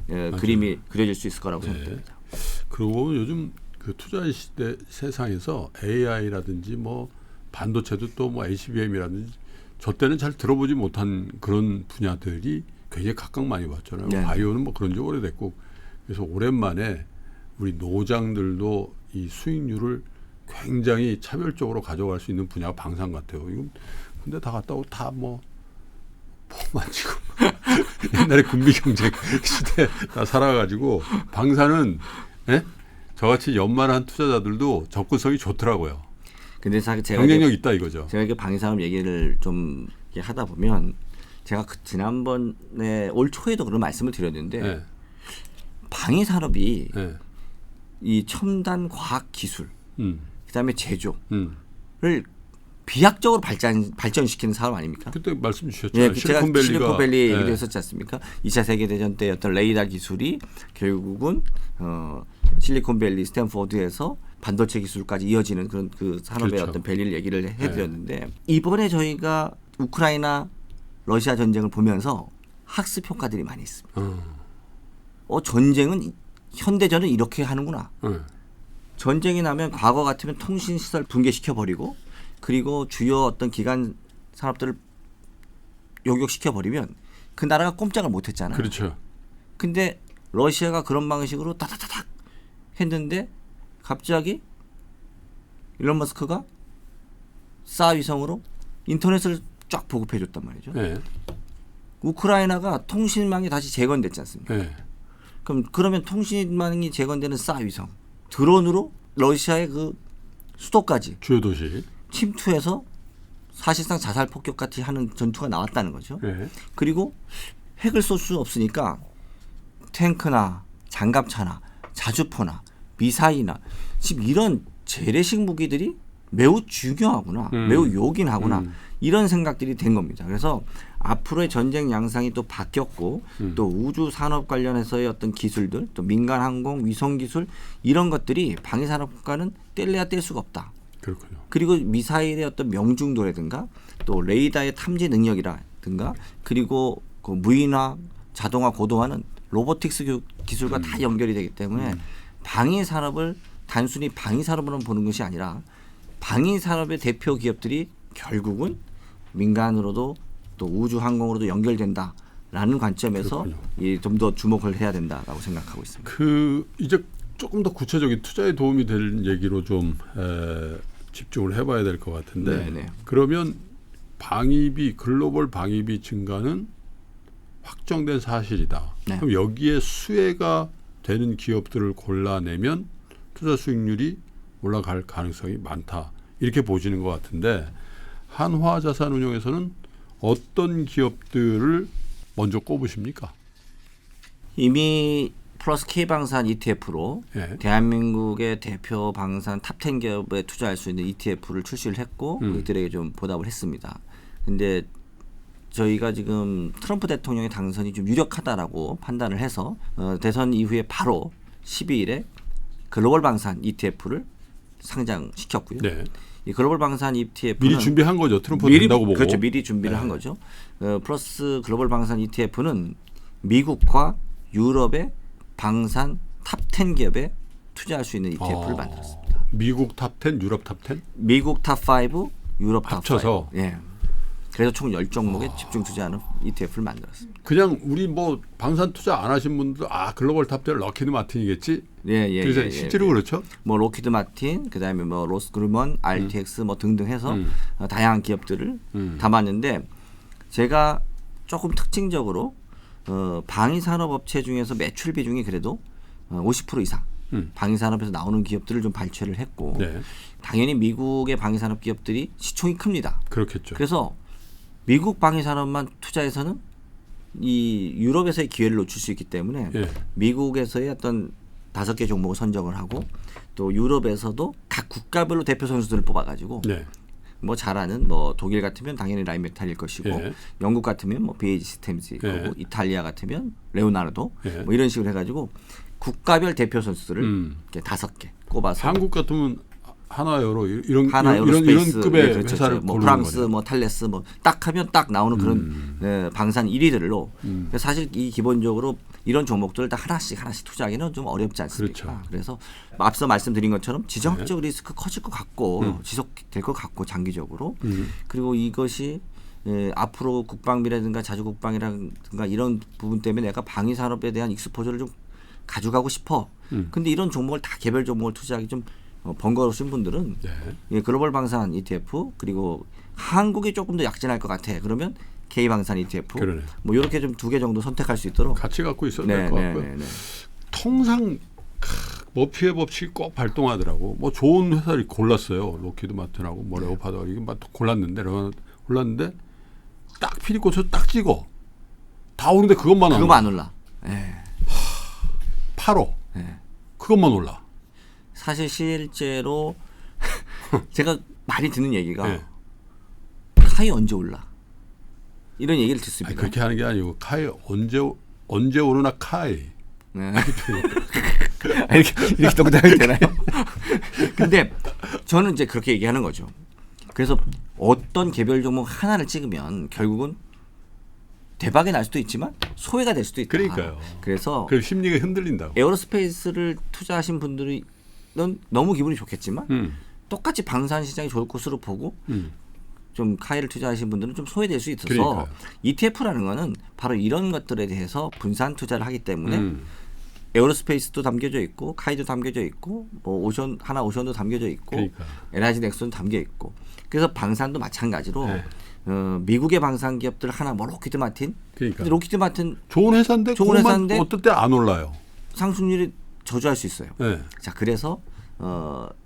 그림이 그려질 수 있을 거라고 생각됩니다. 그리고 요즘 그 투자 시대 세상에서 AI라든지 뭐 반도체도 또 뭐 HBM이라든지 저 때는 잘 들어보지 못한 그런 분야들이 굉장히 각각 많이 왔잖아요. 바이오는 뭐 그런 지 오래됐고 그래서 오랜만에 우리 노장들도 이 수익률을 굉장히 차별적으로 가져갈 수 있는 분야가 방산 같아요. 이건 근데 다 갔다 오고 다 뭐 만지고 옛날에 군비 경쟁 시대 다 살아가지고 방산은 예? 저같이 연만한 투자자들도 접근성이 좋더라고요. 근데 사실 제가 경쟁력 있다 이거죠. 제가 이렇게 방위산업 얘기를 좀 하다 보면 제가 지난번에 올 초에도 그런 말씀을 드렸는데 예. 방위산업이 예. 이 첨단 과학 기술, 그다음에 제조를 비약적으로 발전시키는 사업 아닙니까? 그때 말씀 주셨죠. 예, 제가 실리콘밸리 예. 얘기도 했었지 않습니까? 2차 세계대전 때 어떤 레이더 기술이 결국은 실리콘밸리 스탠포드에서 반도체 기술까지 이어지는 그런 그 산업의 그렇죠. 어떤 밸리를 얘기를 해드렸는데 이번에 저희가 우크라이나 러시아 전쟁을 보면서 학습 효과들이 많이 있습니다. 전쟁은 현대전은 이렇게 하는구나. 전쟁이 나면 과거 같으면 통신 시설 붕괴시켜 버리고 그리고 주요 어떤 기간 산업들을 요격시켜 버리면 그 나라가 꼼짝을 못 했잖아요. 그렇죠. 근데 러시아가 그런 방식으로 따다다닥 했는데 갑자기 일론 머스크가 싸위성으로 인터넷을 쫙 보급해 줬단 말이죠. 네. 우크라이나가 통신망이 다시 재건됐지 않습니까? 네. 그러면 통신망이 재건되는 싸위성 드론으로 러시아의 그 수도까지 주요 도시 침투해서 사실상 자살 폭격 같이 하는 전투가 나왔다는 거죠. 네. 그리고 핵을 쏠 수 없으니까 탱크나 장갑차나 자주포나 미사일이나 지금 이런 재래식 무기들이 매우 중요하구나, 매우 요긴하구나 이런 생각들이 된 겁니다. 그래서 앞으로의 전쟁 양상이 또 바뀌었고 또 우주 산업 관련해서의 어떤 기술들, 또 민간 항공, 위성 기술 이런 것들이 방위 산업과는 뗄래야 뗄 수가 없다. 그렇군요. 그리고 미사일의 어떤 명중도라든가 또 레이더의 탐지 능력이라든가 그리고 그 무인화, 자동화, 고도화는 로보틱스 기술과 다 연결이 되기 때문에 방위 산업을 단순히 방위 산업으로 보는 것이 아니라 방위 산업의 대표 기업들이 결국은 민간으로도 또 우주 항공으로도 연결된다라는 관점에서 좀 더 주목을 해야 된다라고 생각하고 있습니다. 이제 조금 더 구체적인 투자에 도움이 될 얘기로 좀 집중을 해봐야 될 것 같은데 네네. 그러면 방위비 글로벌 방위비 증가는 확정된 사실이다. 네. 그럼 여기에 수혜가 되는 기업들을 골라내면 투자 수익률이 올라갈 가능성이 많다. 이렇게 보시는 것 같은데 한화자산운용에서는 어떤 기업들을 먼저 꼽으십니까? 이미 플러스 K방산 ETF로 예. 대한민국의 대표 방산 탑10 기업에 투자할 수 있는 ETF를 출시를 했고 그들에게 좀 보답을 했습니다. 근데 저희가 지금 트럼프 대통령의 당선이 좀 유력하다라고 판단을 해서 대선 이후에 바로 12일에 글로벌 방산 ETF를 상장시켰고요. 네. 이 글로벌 방산 ETF는 미리 준비한 거죠. 트럼프 미리 된다고 보고. 그렇죠. 미리 준비를 한 거죠. 플러스 글로벌 방산 ETF는 미국과 유럽의 방산 탑10 기업에 투자할 수 있는 ETF를 만들었습니다. 미국 탑10, 유럽 탑10? 미국 탑5, 유럽 합쳐서? 탑5. 예. 그래서 총 10종목에 집중 투자하는 ETF를 만들었습니다. 그냥 우리 뭐 방산 투자 안 하신 분들 글로벌 탑10 럭키드 마틴이겠지? 그래서 실제로 그렇죠? 뭐 로키드 마틴, 그다음에 뭐 로스그루먼, RTX 뭐 등등 해서 다양한 기업들을 담았는데 제가 조금 특징적으로 방위 산업 업체 중에서 매출 비중이 그래도 50% 이상 방위 산업에서 나오는 기업들을 좀 발췌를 했고 네. 당연히 미국의 방위 산업 기업들이 시총이 큽니다. 그렇겠죠. 그래서 미국 방위 산업만 투자해서는 이 유럽에서의 기회를 놓칠 수 있기 때문에 예. 미국에서의 어떤 5개 종목을 선정을 하고 또 유럽에서도 각 국가별로 대표 선수들을 뽑아가지고 네. 뭐 잘하는 뭐 독일 같으면 당연히 라인메탈일 것이고 예. 영국 같으면 뭐 BAE 시스템즈일 예. 거고 이탈리아 같으면 레오나르도 예. 뭐 이런 식으로 해가지고 국가별 대표 선수들을 이렇게 5개 꼽아서 한국 같으면 하나여로 이런 에어로스페이스, 급의 네, 그렇죠. 회사를 뭐 고르는 프랑스, 거네요. 뭐 탈레스, 뭐 딱 하면 딱 나오는 그런 방산 1위들로 사실 이 기본적으로 이런 종목들을 다 하나씩 투자하기는 좀 어렵지 않습니까? 그렇죠. 그래서 앞서 말씀드린 것처럼 지정학적 리스크 커질 것 같고 지속될 것 같고 장기적으로 그리고 이것이 앞으로 국방비라든가 자주국방이라든가 이런 부분 때문에 내가 방위 산업에 대한 익스포저를 좀 가져가고 싶어. 근데 이런 종목을 다 개별 종목을 투자하기 좀 번거로우신 분들은 예, 글로벌 방산 ETF 그리고 한국이 조금 더 약진할 것 같아. 그러면 K 방산 ETF 그러네. 뭐 이렇게 좀 2개 정도 선택할 수 있도록 같이 갖고 있어도 될 것 같고요. 통상 머피의 법칙이 꼭 발동하더라고. 뭐 좋은 회사를 골랐어요. 로키드 마틴하고 뭐 레오파드 이게 막 골랐는데 딱 피리꽃을 딱 찍어. 다 오는데 그것만 안 올라. 예. 8호. 예. 그것만 올라. 사실 실제로 제가 많이 듣는 얘기가 네. 카이 언제 올라? 이런 얘기를 듣습니다. 아니, 그렇게 하는 게 아니고 카이 언제 오르나 카이. 네. 이렇게 동작이 되나요? 근데 저는 이제 그렇게 얘기하는 거죠. 그래서 어떤 개별 종목 하나를 찍으면 결국은 대박이 날 수도 있지만 소외가 될 수도 있다. 그러니까요. 그래서 그 심리가 흔들린다고. 에어로스페이스를 투자하신 분들은 너무 기분이 좋겠지만 똑같이 방산 시장이 좋을 것으로 보고 좀 카이를 투자하신 분들은 좀 소외될 수 있어서 그러니까요. ETF라는 거는 바로 이런 것들에 대해서 분산 투자를 하기 때문에 에어로스페이스도 담겨져 있고 카이도 담겨져 있고 뭐 오션도 담겨져 있고 그러니까. 에너지 넥슨도 담겨 있고 그래서 방산도 마찬가지로 네. 미국의 방산 기업들 하나 뭐 로키드 마틴 그러니까. 근데 로키드 마틴 좋은 회사인데 좋은 회사인데 어떨 때 안 올라요. 상승률이 저조할 수 있어요. 네. 자 그래서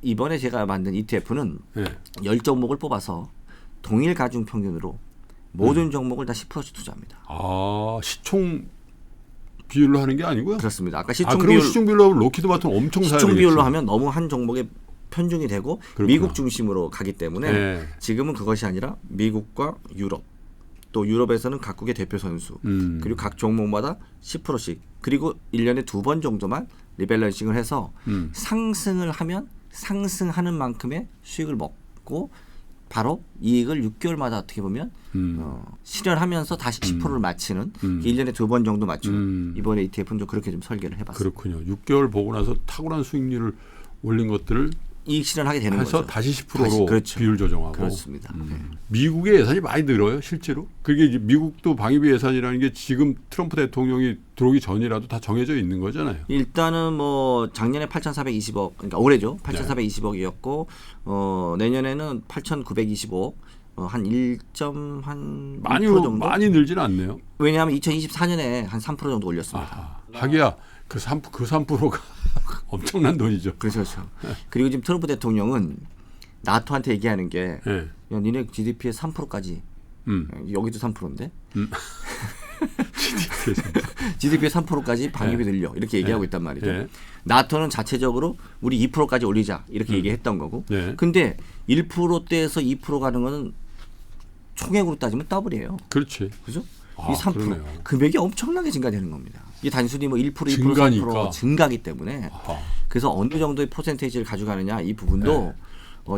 이번에 제가 만든 ETF는 네. 10종목을 뽑아서 동일 가중 평균으로 모든 종목을 다 10%씩 투자합니다. 아 시총 비율로 하는 게 아니고요. 그렇습니다. 아까 그럼 시총 비율로 하면 로키드 마틴 엄청 사야 시총 되겠지. 비율로 하면 너무 한 종목에 편중이 되고 그렇구나. 미국 중심으로 가기 때문에 네. 지금은 그것이 아니라 미국과 유럽 또 유럽에서는 각국의 대표 선수 그리고 각 종목마다 10%씩 그리고 1년에 2번 정도만 리밸런싱을 해서 상승을 하면 상승하는 만큼의 수익을 먹고 바로 이익을 6개월마다 어떻게 보면 실현하면서 다시 10%를 맞추는 1년에 2번 정도 맞추는 이번에 ETF는 좀 그렇게 좀 설계를 해봤습니다. 그렇군요. 6개월 보고 나서 탁월한 수익률을 올린 것들을 이익 실현하게 되는 해서 거죠. 다시 10%로 그렇죠. 비율 조정하고. 그렇습니다. 네. 미국의 예산이 많이 늘어요, 실제로. 그게 이제 미국도 방위비 예산이라는 게 지금 트럼프 대통령이 들어오기 전이라도 다 정해져 있는 거잖아요. 일단은 뭐 작년에 8,420억, 그러니까 올해죠. 8,420억이었고 내년에는 8,925억, 한 1.1% 정도. 많이 늘지는 않네요. 왜냐하면 2024년에 한 3% 정도 올렸습니다. 하기야 그 3%가 엄청난 돈이죠. 그렇죠. 그리고 지금 트럼프 대통령은 나토한테 얘기하는 게 네. 야, 니네 GDP의 3%까지 여기도 3%인데 GDP의 3%까지 방위비 늘려 이렇게 얘기하고 있단 말이죠. 네. 나토는 자체적으로 우리 2%까지 올리자 이렇게 얘기했던 거고. 네. 근데 1%대에서 2% 가는 거는 총액으로 따지면 더블이에요. 그렇지. 그죠? 아, 이 3% 그러네요. 금액이 엄청나게 증가되는 겁니다. 이게 단순히 뭐 1%, 2%, 증가니까. 3% 증가기 때문에 아하. 그래서 어느 정도의 퍼센테이지를 가져가느냐 이 부분도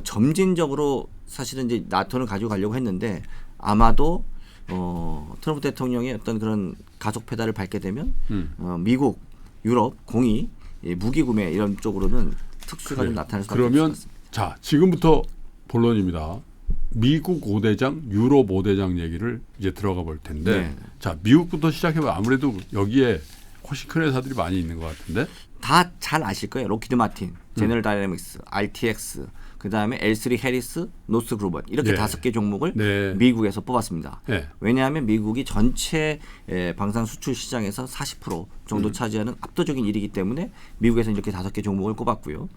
점진적으로 사실은 이제 나토는 가져가려고 했는데 아마도 트럼프 대통령의 어떤 그런 가속 페달을 밟게 되면 미국, 유럽, 공이 무기 구매 이런 쪽으로는 특수가 좀 나타날 수밖에 없을 것 그러면 같습니다. 자 지금부터 본론입니다. 미국 5대장, 유럽 5대장 얘기를 이제 들어가 볼 텐데 네. 자 미국부터 시작해봐. 아무래도 여기에 훨씬 큰 회사들이 많이 있는 것 같은데 다 잘 아실 거예요. 로키드 마틴, 제너럴 다이내믹스, RTX, 그다음에 L3 해리스, 노스 그루먼 이렇게 네. 5개 종목을 네. 미국에서 뽑았습니다. 네. 왜냐하면 미국이 전체 방산 수출 시장에서 40% 정도 차지하는 압도적인 일이기 때문에 미국에서 이렇게 5개 종목을 꼽았고요.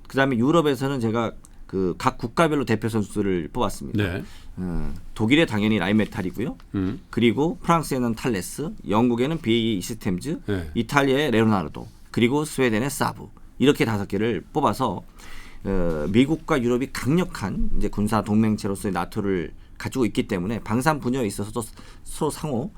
그다음에 유럽에서는 제가 그 각 국가별로 대표 선수들을 뽑았습니다. 네. 독일에 당연히 라인메탈이고요. 그리고 프랑스에는 탈레스, 영국에는 BAE 시스템즈, 네. 이탈리아의 레오나르도, 그리고 스웨덴의 사브 이렇게 5개를 뽑아서 미국과 유럽이 강력한 이제 군사 동맹체로서의 나토를 가지고 있기 때문에 방산 분야에 있어서도 서로 상호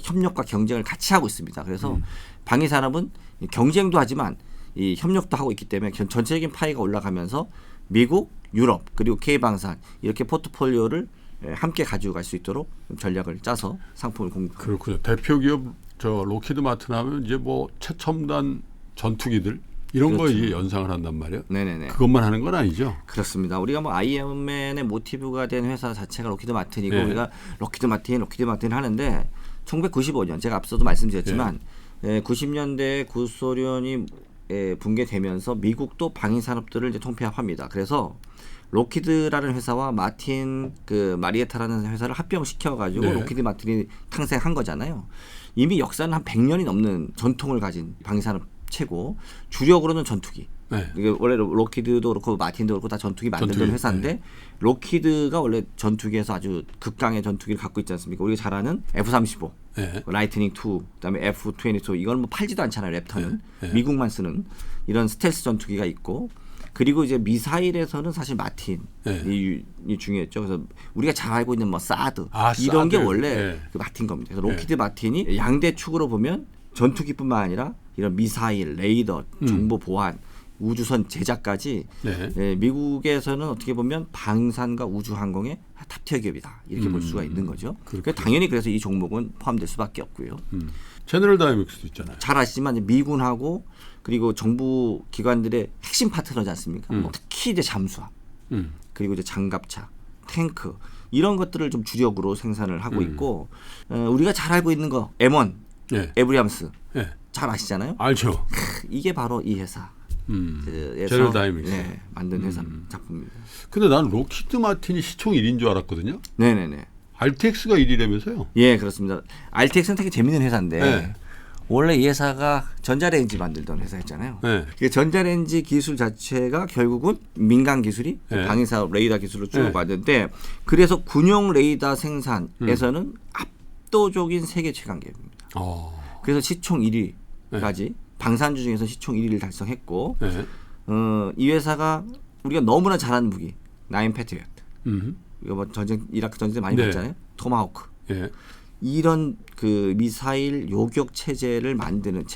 협력과 경쟁을 같이 하고 있습니다. 그래서 방위 산업은 경쟁도 하지만 이 협력도 하고 있기 때문에 전체적인 파이가 올라가면서 미국, 유럽 그리고 K방산 이렇게 포트폴리오를 함께 가지고 갈 수 있도록 전략을 짜서 상품을 공급합니다. 그렇군요. 대표 기업 저 로키드 마틴 하면 이제 뭐 최첨단 전투기들 이런 거 그렇죠. 이제 연상을 한단 말이에요. 네네네. 그것만 하는 건 아니죠. 그렇습니다. 우리가 뭐 아이언맨의 모티브가 된 회사 자체가 로키드 마틴이고 네. 우리가 로키드 마틴 하는데 1995년 제가 앞서도 말씀드렸지만 90년대 구소련이 붕괴되면서 미국도 방위 산업들을 이제 통폐합합니다. 그래서 로키드라는 회사와 마틴 마리에타라는 회사를 합병시켜 가지고 네. 로키드 마틴이 탄생한 거잖아요. 이미 역사는 한 100년이 넘는 전통을 가진 방위 산업체고 주력으로는 전투기. 네. 이게 원래 로키드도 그렇고 마틴도 그렇고 다 전투기 만드는 전투기, 회사인데 네. 로키드가 원래 전투기에서 아주 극강의 전투기를 갖고 있지 않습니까? 우리가 잘 아는 F-35, 네. 라이트닝 2, 그다음에 F-22 이건 뭐 팔지도 않잖아요. 랩터는 네. 네. 미국만 쓰는 이런 스텔스 전투기가 있고 그리고 이제 미사일에서는 사실 마틴이 네. 중요했죠. 그래서 우리가 잘 알고 있는 뭐 사드 사드. 이런 게 원래 네. 그 마틴 겁니다. 그래서 로키드 마틴이 양대 축으로 보면 전투기뿐만 아니라 이런 미사일, 레이더, 정보 보안 우주선 제작까지 네. 미국에서는 어떻게 보면 방산과 우주항공의 탑티어 기업이다 이렇게 볼 수가 있는 거죠. 그렇군요. 당연히 그래서 이 종목은 포함될 수밖에 없고요. 제너럴 다이나믹스도 있잖아요. 잘 아시지만 이제 미군하고 그리고 정부 기관들의 핵심 파트너지 않습니까? 뭐 특히 이제 잠수함 그리고 이제 장갑차, 탱크 이런 것들을 좀 주력으로 생산을 하고 있고 우리가 잘 알고 있는 거 M1, 네. 에브리함스 네. 잘 아시잖아요. 알죠. 이게 바로 이 회사. 제너럴 다이나믹스. 네, 만든 회사 작품입니다. 근데 나는 로키드 마틴이 시총 1인 줄 알았거든요. 네네네. RTX가 1위라면서요? 예, 그렇습니다. RTX는 되게 재밌는 회사인데 네. 원래 이 회사가 전자레인지 만들던 회사였잖아요. 네. 그 전자레인지 기술 자체가 결국은 민간 기술이 네. 방위사업 레이더 기술로 쭉 네. 왔는데 그래서 군용 레이더 생산에서는 압도적인 세계 최강 기업입니다. 그래서 시총 1위까지 방산주 중에서 시총 1위를 달성했고 네. 이 회사가 우리가 너무나 잘 아는 무기 9 패트리어트 이거 뭐 전쟁 이라크 전쟁 때 많이 네. 봤잖아요. 토마호크 예. 이런 그 미사일 요격 체계를 만드는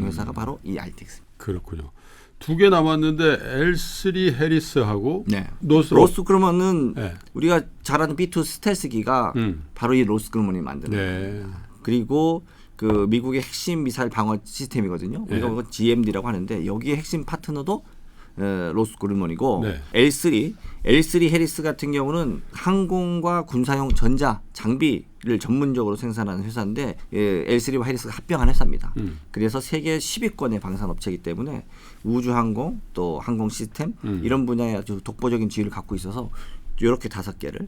회사가 바로 이 RTX. 그렇군요. 두 개 남았는데 L3 해리스하고 네. 로스그루먼은 로스그루먼은 네. 우리가 잘 아는 B2 스텔스기가 바로 이 로스그루먼이 만드는 네. 겁니다. 그리고 그 미국의 핵심 미사일 방어 시스템이거든요. 우리가 네. 뭐 GMD라고 하는데 여기에 핵심 파트너도 로스그루먼이고 네. L3 해리스 같은 경우는 항공과 군사용 전자 장비를 전문적으로 생산하는 회사인데 L3와 해리스가 합병한 회사입니다. 그래서 세계 10위권의 방산업체이기 때문에 우주항공 또 항공 시스템 이런 분야에 아주 독보적인 지위를 갖고 있어서 이렇게 5개를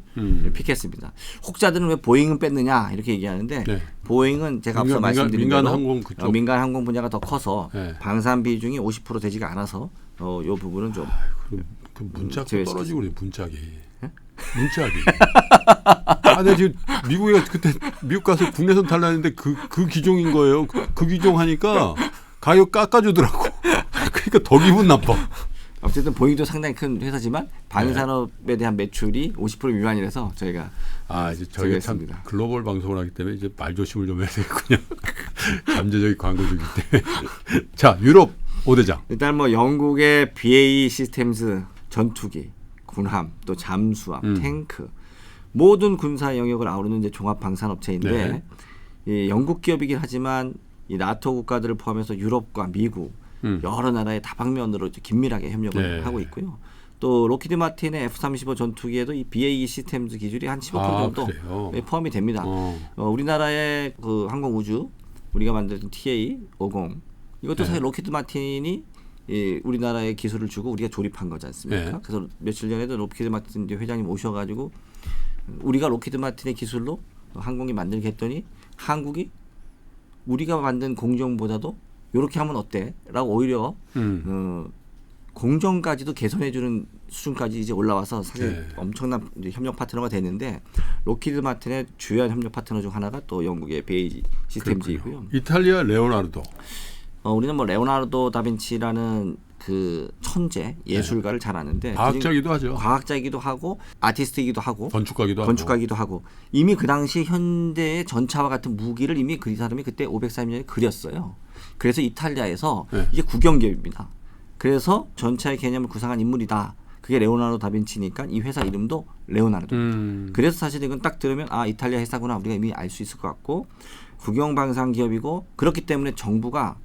픽했습니다. 혹자들은 왜 보잉은 뺐느냐 이렇게 얘기하는데 네. 보잉은 제가 앞서 말씀드린 민간 대로 항공 그쪽. 민간 항공 분야가 더 커서 네. 방산 비중이 50% 되지가 않아서 이 부분은 좀 그 문짝도 제외시켰습니다. 떨어지고 그래 문짝이. 문짝이. 내가 지금 미국에 그때 미국 가서 국내선 탈라는데 그 기종인 거예요. 그 기종 하니까 가격 깎아주더라고. 그러니까 더 기분 나빠. 어쨌든 보잉도 상당히 큰 회사지만 방위산업에 대한 매출이 50% 미만이라서 저희가 이제 저희가 참 제외했습니다. 글로벌 방송을 하기 때문에 이제 말 조심을 좀 해야 되겠군요. 잠재적인 광고주기 때문에. 자, 유럽 5대장. 일단 뭐 영국의 BAE 시스템즈 전투기, 군함, 또 잠수함, 탱크 모든 군사 영역을 아우르는 이제 종합 방산업체인데 이 영국 기업이긴 하지만 이 나토 국가들을 포함해서 유럽과 미국 여러 나라의 다방면으로 이제 긴밀하게 협력을 하고 있고요. 또 로키드 마틴의 F-35 전투기에도 이 BAE 시스템즈 기술이 한 15% 정도 포함이 됩니다. 우리나라의 그 항공 우주 우리가 만든 TA-50 이것도 사실 로키드 마틴이 우리나라의 기술을 주고 우리가 조립한 거지 않습니까? 그래서 며칠 전에도 로키드 마틴 회장님 오셔가지고 우리가 로키드 마틴의 기술로 항공기 만들게 했더니 한국이 우리가 만든 공정보다도 이렇게 하면 어때? 라고 오히려 공정까지도 개선해주는 수준까지 이제 올라와서 사실 엄청난 이제 협력 파트너가 됐는데 로키드 마틴의 주요한 협력 파트너 중 하나가 또 영국의 BAE 시스템즈이고요. 이탈리아 레오나르도. 우리는 뭐 레오나르도 다빈치라는 그 천재 예술가를 잘 아는데 과학자이기도 하죠. 과학자이기도 하고 아티스트이기도 하고 건축가기도 하고 이미 그 당시 현대의 전차와 같은 무기를 이미 그 사람이 그때 530년에 그렸어요. 그래서 이탈리아에서 이게 국영기업입니다. 그래서 전차의 개념을 구상한 인물이다. 그게 레오나르도 다빈치니까 이 회사 이름도 레오나르도입니다. 그래서 사실 이건 딱 들으면 이탈리아 회사구나 우리가 이미 알 수 있을 것 같고 국영방산 기업이고 그렇기 때문에 정부가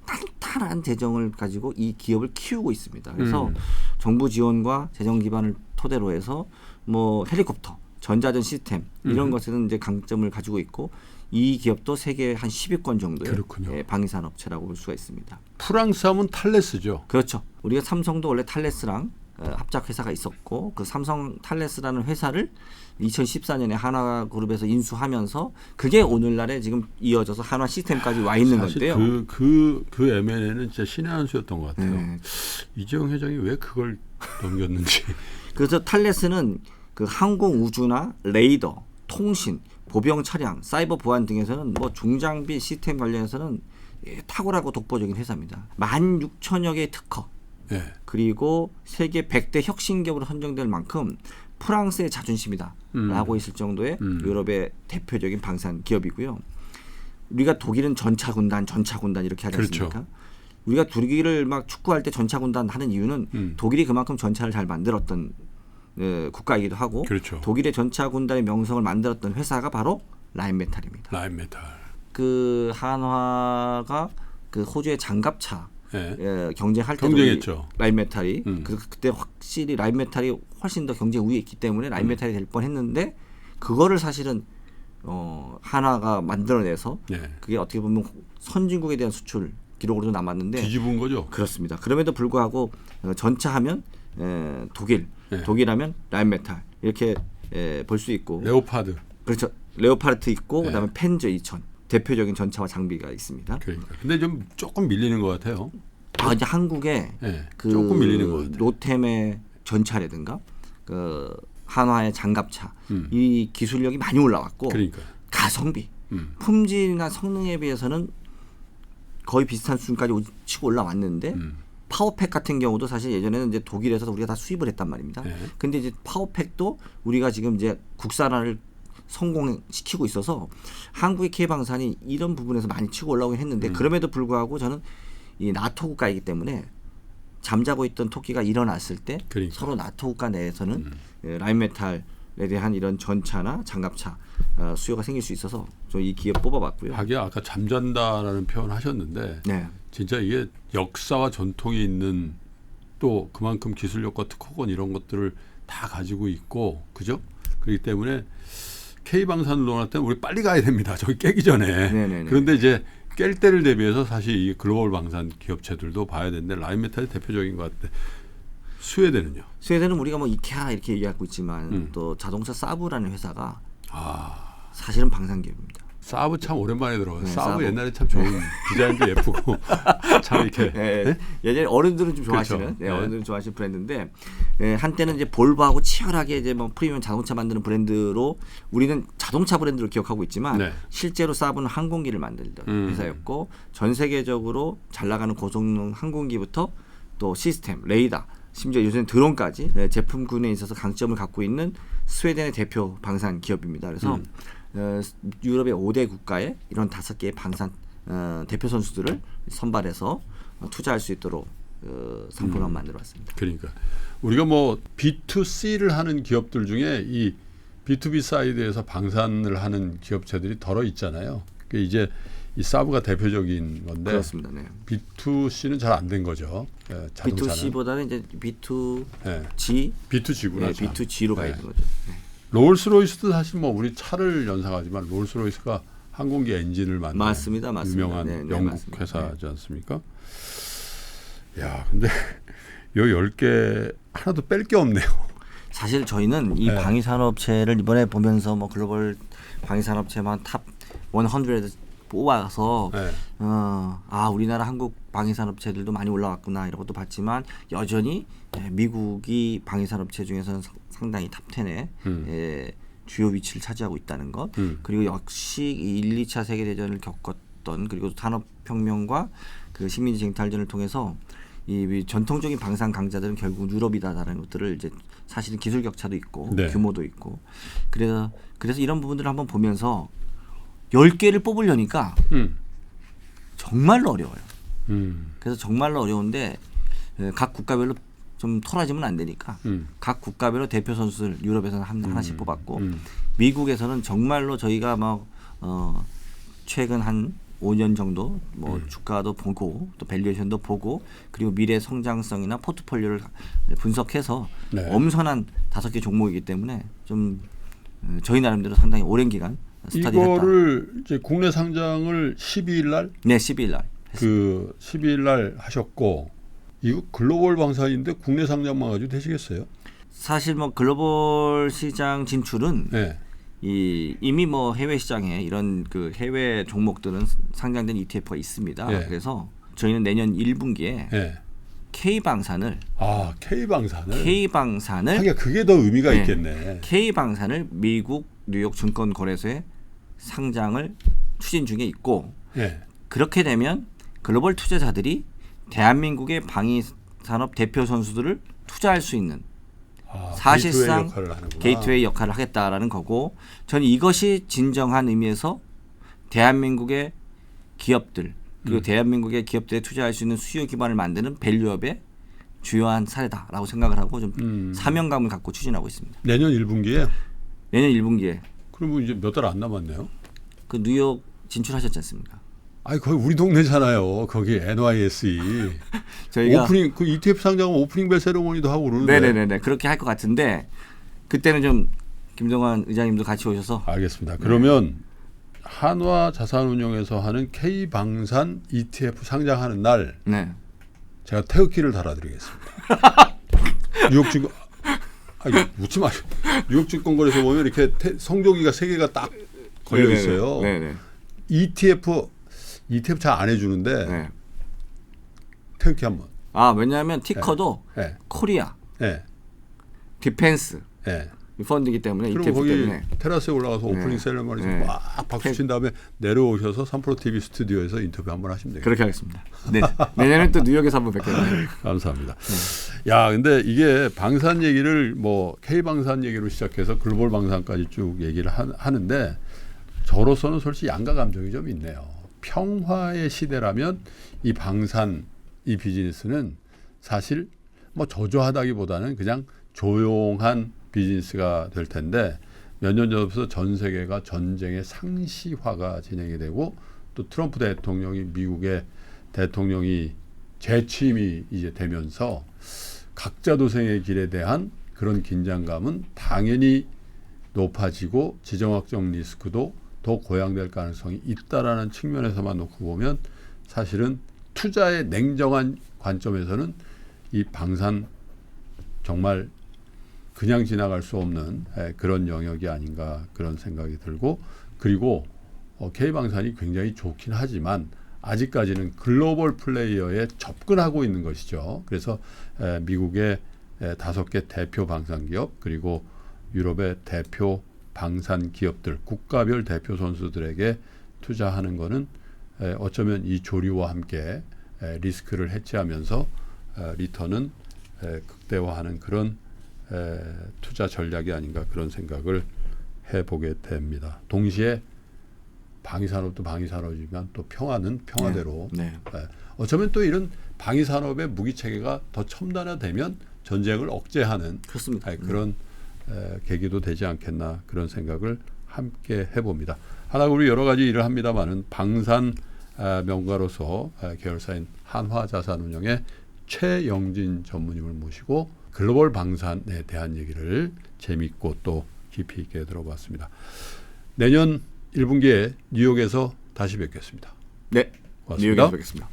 탄탄한 재정을 가지고 이 기업을 키우고 있습니다. 그래서 정부 지원과 재정 기반을 토대로 해서 뭐 헬리콥터, 전자전 시스템 이런 것에는 이제 강점을 가지고 있고 이 기업도 세계 한 10위권 정도의 그렇군요. 방위산업체라고 볼 수가 있습니다. 프랑스 하면 탈레스죠. 그렇죠. 우리가 삼성도 원래 탈레스랑 합작 회사가 있었고 그 삼성 탈레스라는 회사를 2014년에 한화그룹에서 인수하면서 그게 오늘날에 지금 이어져서 한화 시스템까지 와 있는 사실 건데요. 그 M&A는 진짜 신의 한 수였던 것 같아요. 이재용 회장이 왜 그걸 넘겼는지. 그래서 탈레스는 그 항공 우주나 레이더, 통신, 보병 차량, 사이버 보안 등에서는 뭐 중장비 시스템 관련해서는 탁월하고 독보적인 회사입니다. 16,000여 개의 특허 네. 그리고 세계 100대 혁신 기업으로 선정될 만큼 프랑스의 자존심이다라고 있을 정도의 유럽의 대표적인 방산 기업이고요. 우리가 독일은 전차군단 이렇게 하지 않습니까? 그렇죠. 우리가 독일을 막 축구할 때 전차군단 하는 이유는 독일이 그만큼 전차를 잘 만들었던 국가이기도 하고 그렇죠. 독일의 전차군단의 명성을 만들었던 회사가 바로 라인메탈입니다. 라인메탈. 그 한화가 그 호주의 장갑차 네. 경쟁할 때도 경쟁했죠. 라인메탈이 그때 확실히 라인메탈이 훨씬 더 경쟁 우위에 있기 때문에 라인메탈이 될 뻔했는데 그거를 사실은 한화가 만들어내서 네. 그게 어떻게 보면 선진국에 대한 수출 기록으로도 남았는데 뒤집은 거죠. 그렇습니다. 그럼에도 불구하고 전차하면 독일, 네. 독일하면 라인메탈 이렇게 볼 수 있고 레오파드. 그렇죠. 레오파르트 있고 네. 그다음에 펜저 2000 대표적인 전차와 장비가 있습니다. 그러니까. 근데 좀 조금 밀리는 것 같아요. 이제 한국에 네. 그 조금 밀리는 것 같아요. 노템의 전차라든가 그 한화의 장갑차 이 기술력이 많이 올라왔고 그러니까. 가성비, 품질이나 성능에 비해서는 거의 비슷한 수준까지 치고 올라왔는데 파워팩 같은 경우도 사실 예전에는 이제 독일에서 우리가 다 수입을 했단 말입니다. 네. 근데 이제 파워팩도 우리가 지금 이제 국산화를 성공시키고 있어서 한국의 K방산이 이런 부분에서 많이 치고 올라오긴 했는데 그럼에도 불구하고 저는 이 나토 국가이기 때문에 잠자고 있던 토끼가 일어났을 때 그러니까. 서로 나토 국가 내에서는 라인메탈에 대한 이런 전차나 장갑차 수요가 생길 수 있어서 저 이 기업 뽑아봤고요. 하기야 아까 잠잔다라는 표현 하셨는데 네. 진짜 이게 역사와 전통이 있는 또 그만큼 기술력과 특허권 이런 것들을 다 가지고 있고 그죠? 그렇기 때문에 K방산 논할 때는 우리 빨리 가야 됩니다. 저기 깨기 전에. 네네네. 그런데 이제 깰 때를 대비해서 사실 이 글로벌 방산 기업체들도 봐야 되는데 라인메탈이 대표적인 것 같아. 스웨덴은요? 스웨덴은 우리가 뭐 이케아 이렇게 얘기하고 있지만 또 자동차 사브라는 회사가 사실은 방산 기업입니다. 사브 참 오랜만에 들어요. 네, 사브 사브. 옛날에 참 좋은 디자인도 예쁘고 참 이렇게 네, 예전에 어른들은 좀 좋아하시는 그렇죠. 네. 어른들은 좋아하시는 브랜드인데 한때는 이제 볼보하고 치열하게 이제 뭐 프리미엄 자동차 만드는 브랜드로 우리는 자동차 브랜드로 기억하고 있지만 네. 실제로 사브는 항공기를 만들던 회사였고 전 세계적으로 잘 나가는 고성능 항공기부터 또 시스템, 레이더, 심지어 요새는 드론까지 제품군에 있어서 강점을 갖고 있는 스웨덴의 대표 방산 기업입니다. 그래서 유럽의 5대 국가에 이런 5개의 방산 대표 선수들을 선발해서 투자할 수 있도록 상품을 만들어왔습니다. 그러니까 우리가 뭐 B2C를 하는 기업들 중에 이 B2B 사이드에서 방산을 하는 기업체들이 덜어 있잖아요. 그게 이제 이 사브가 대표적인 건데 그렇습니다. 네. B2C는 잘 안 된 거죠. 예, 자동차는. B2C보다는 이제 B2G, 네. B2G구나. B2G로 가야 네. 되는 거죠. 네. 롤스로이스도 사실 뭐 우리 차를 연상하지만 롤스로이스가 항공기 엔진을 만드는 맞습니다. 유명한 네, 네, 영국 맞습니다. 회사지 않습니까? 야, 근데 요 10개 하나도 뺄 게 없네요. 사실 저희는 이 네. 방위산업체를 이번에 보면서 뭐 글로벌 방위산업체만 탑 100에 뽑아서 네. 우리나라 한국 방위산업체들도 많이 올라왔구나 이런 것도 봤지만 여전히 미국이 방위산업체 중에서는 상당히 탑 10에 주요 위치를 차지하고 있다는 것 그리고 역시 1, 2차 세계대전을 겪었던 그리고 산업혁명과 그 식민지 쟁탈전을 통해서 이 전통적인 방산 강자들은 결국 유럽이다라는 것들을 이제 사실은 기술 격차도 있고 네. 규모도 있고 그래서 이런 부분들을 한번 보면서 10개를 뽑으려니까 정말로 어려워요. 그래서 정말로 어려운데 각 국가별로 좀 토라지면 안 되니까 각 국가별로 대표 선수들 유럽에서는 하나씩 뽑았고 미국에서는 정말로 저희가 막 최근 한 5년 정도 뭐 주가도 보고 또 밸류에이션도 보고 그리고 미래 성장성이나 포트폴리오를 분석해서 네. 엄선한 5개 종목이기 때문에 좀 저희 나름대로 상당히 오랜 기간 스터디를 했다. 이거를 이제 국내 상장을 12일 날? 네, 12일 날. 그 12일 날 하셨고 이거 글로벌 방산인데 국내 상장만 가지고 되시겠어요? 사실 뭐 글로벌 시장 진출은 네. 이미 뭐 해외 시장에 이런 그 해외 종목들은 상장된 ETF가 있습니다. 네. 그래서 저희는 내년 1분기에 네. K방산을 K방산을 하기야 그게 더 의미가 네. 있겠네. K방산을 미국 뉴욕 증권거래소에 상장을 추진 중에 있고 네. 그렇게 되면 글로벌 투자자들이 대한민국의 방위산업 대표 선수들을 투자할 수 있는 사실상 게이트웨이 역할을 하겠다라는 거고 저는 이것이 진정한 의미에서 대한민국의 기업들 그리고 대한민국의 기업들에 투자할 수 있는 수요 기반을 만드는 밸류업의 주요한 사례다라고 생각을 하고 좀 사명감을 갖고 추진하고 있습니다. 내년 1분기에? 내년 1분기에. 그러면 이제 몇 달 안 남았네요. 그 뉴욕 진출하셨지 않습니까? 아니 거기 우리 동네잖아요. 거기 NYSE. 저희가 오프닝 그 ETF 상장은 오프닝 벨 세레모니도 하고 그러는데. 네네네 그렇게 할 것 같은데 그때는 좀 김동완 의장님도 같이 오셔서. 알겠습니다. 그러면 한화 자산운용에서 하는 K방산 ETF 상장하는 날 네. 제가 태극기를 달아드리겠습니다. 뉴욕 증권 웃지 마시고 뉴욕 증권거래소 보면 이렇게 성조기가 3개가 딱 걸려 있어요. 네네. ETF 잘 안 해주는데 네. 태극기 한번. 왜냐하면 티커도 네. 코리아, 네. 디펜스 네. 펀드이기 때문에 그리고 ETF 거기 때문에 테라스에 올라가서 오프닝 세레머니에서 네. 막 박수 친 다음에 내려오셔서 3프로 TV 스튜디오에서 인터뷰 한번 하시면 되겠습니다. 그렇게 하겠습니다. 네. 내년에 또 뉴욕에서 한번 뵙겠네요. 감사합니다. 야, 근데 이게 방산 얘기를 뭐 K방산 얘기로 시작해서 글로벌 방산까지 쭉 얘기를 하는데 저로서는 솔직히 양가 감정이 좀 있네요. 평화의 시대라면 이 방산 이 비즈니스는 사실 뭐 저조하다기보다는 그냥 조용한 비즈니스가 될 텐데 몇 년 전부터 전 세계가 전쟁의 상시화가 진행이 되고 또 트럼프 대통령이 미국의 대통령이 재취임이 이제 되면서 각자 도생의 길에 대한 그런 긴장감은 당연히 높아지고 지정학적 리스크도 더 고양될 가능성이 있다라는 측면에서만 놓고 보면 사실은 투자의 냉정한 관점에서는 이 방산 정말 그냥 지나갈 수 없는 그런 영역이 아닌가 그런 생각이 들고 그리고 K방산이 굉장히 좋긴 하지만 아직까지는 글로벌 플레이어에 접근하고 있는 것이죠. 그래서 미국의 5개 대표 방산기업 그리고 유럽의 대표 방산 기업들 국가별 대표 선수들에게 투자하는 것은 어쩌면 이 조리와 함께 리스크를 해치하면서 리턴은 극대화하는 그런 투자 전략이 아닌가 그런 생각을 해보게 됩니다. 동시에 방위산업도 방위산업이지만 또 평화는 평화대로 어쩌면 또 이런 방위산업의 무기체계가 더 첨단화되면 전쟁을 억제하는 그렇습니다. 그런 계기도 되지 않겠나 그런 생각을 함께 해봅니다. 하나그룹이 여러 가지 일을 합니다만은 방산 명가로서 계열사인 한화자산운용의 최영진 전무님을 모시고 글로벌 방산에 대한 얘기를 재미있고 또 깊이 있게 들어봤습니다. 내년 1분기에 뉴욕에서 다시 뵙겠습니다. 네, 고맙습니다. 뉴욕에서 뵙겠습니다.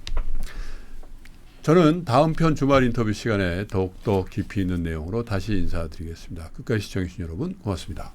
저는 다음 편 주말 인터뷰 시간에 더욱더 깊이 있는 내용으로 다시 인사드리겠습니다. 끝까지 시청해주신 여러분 고맙습니다.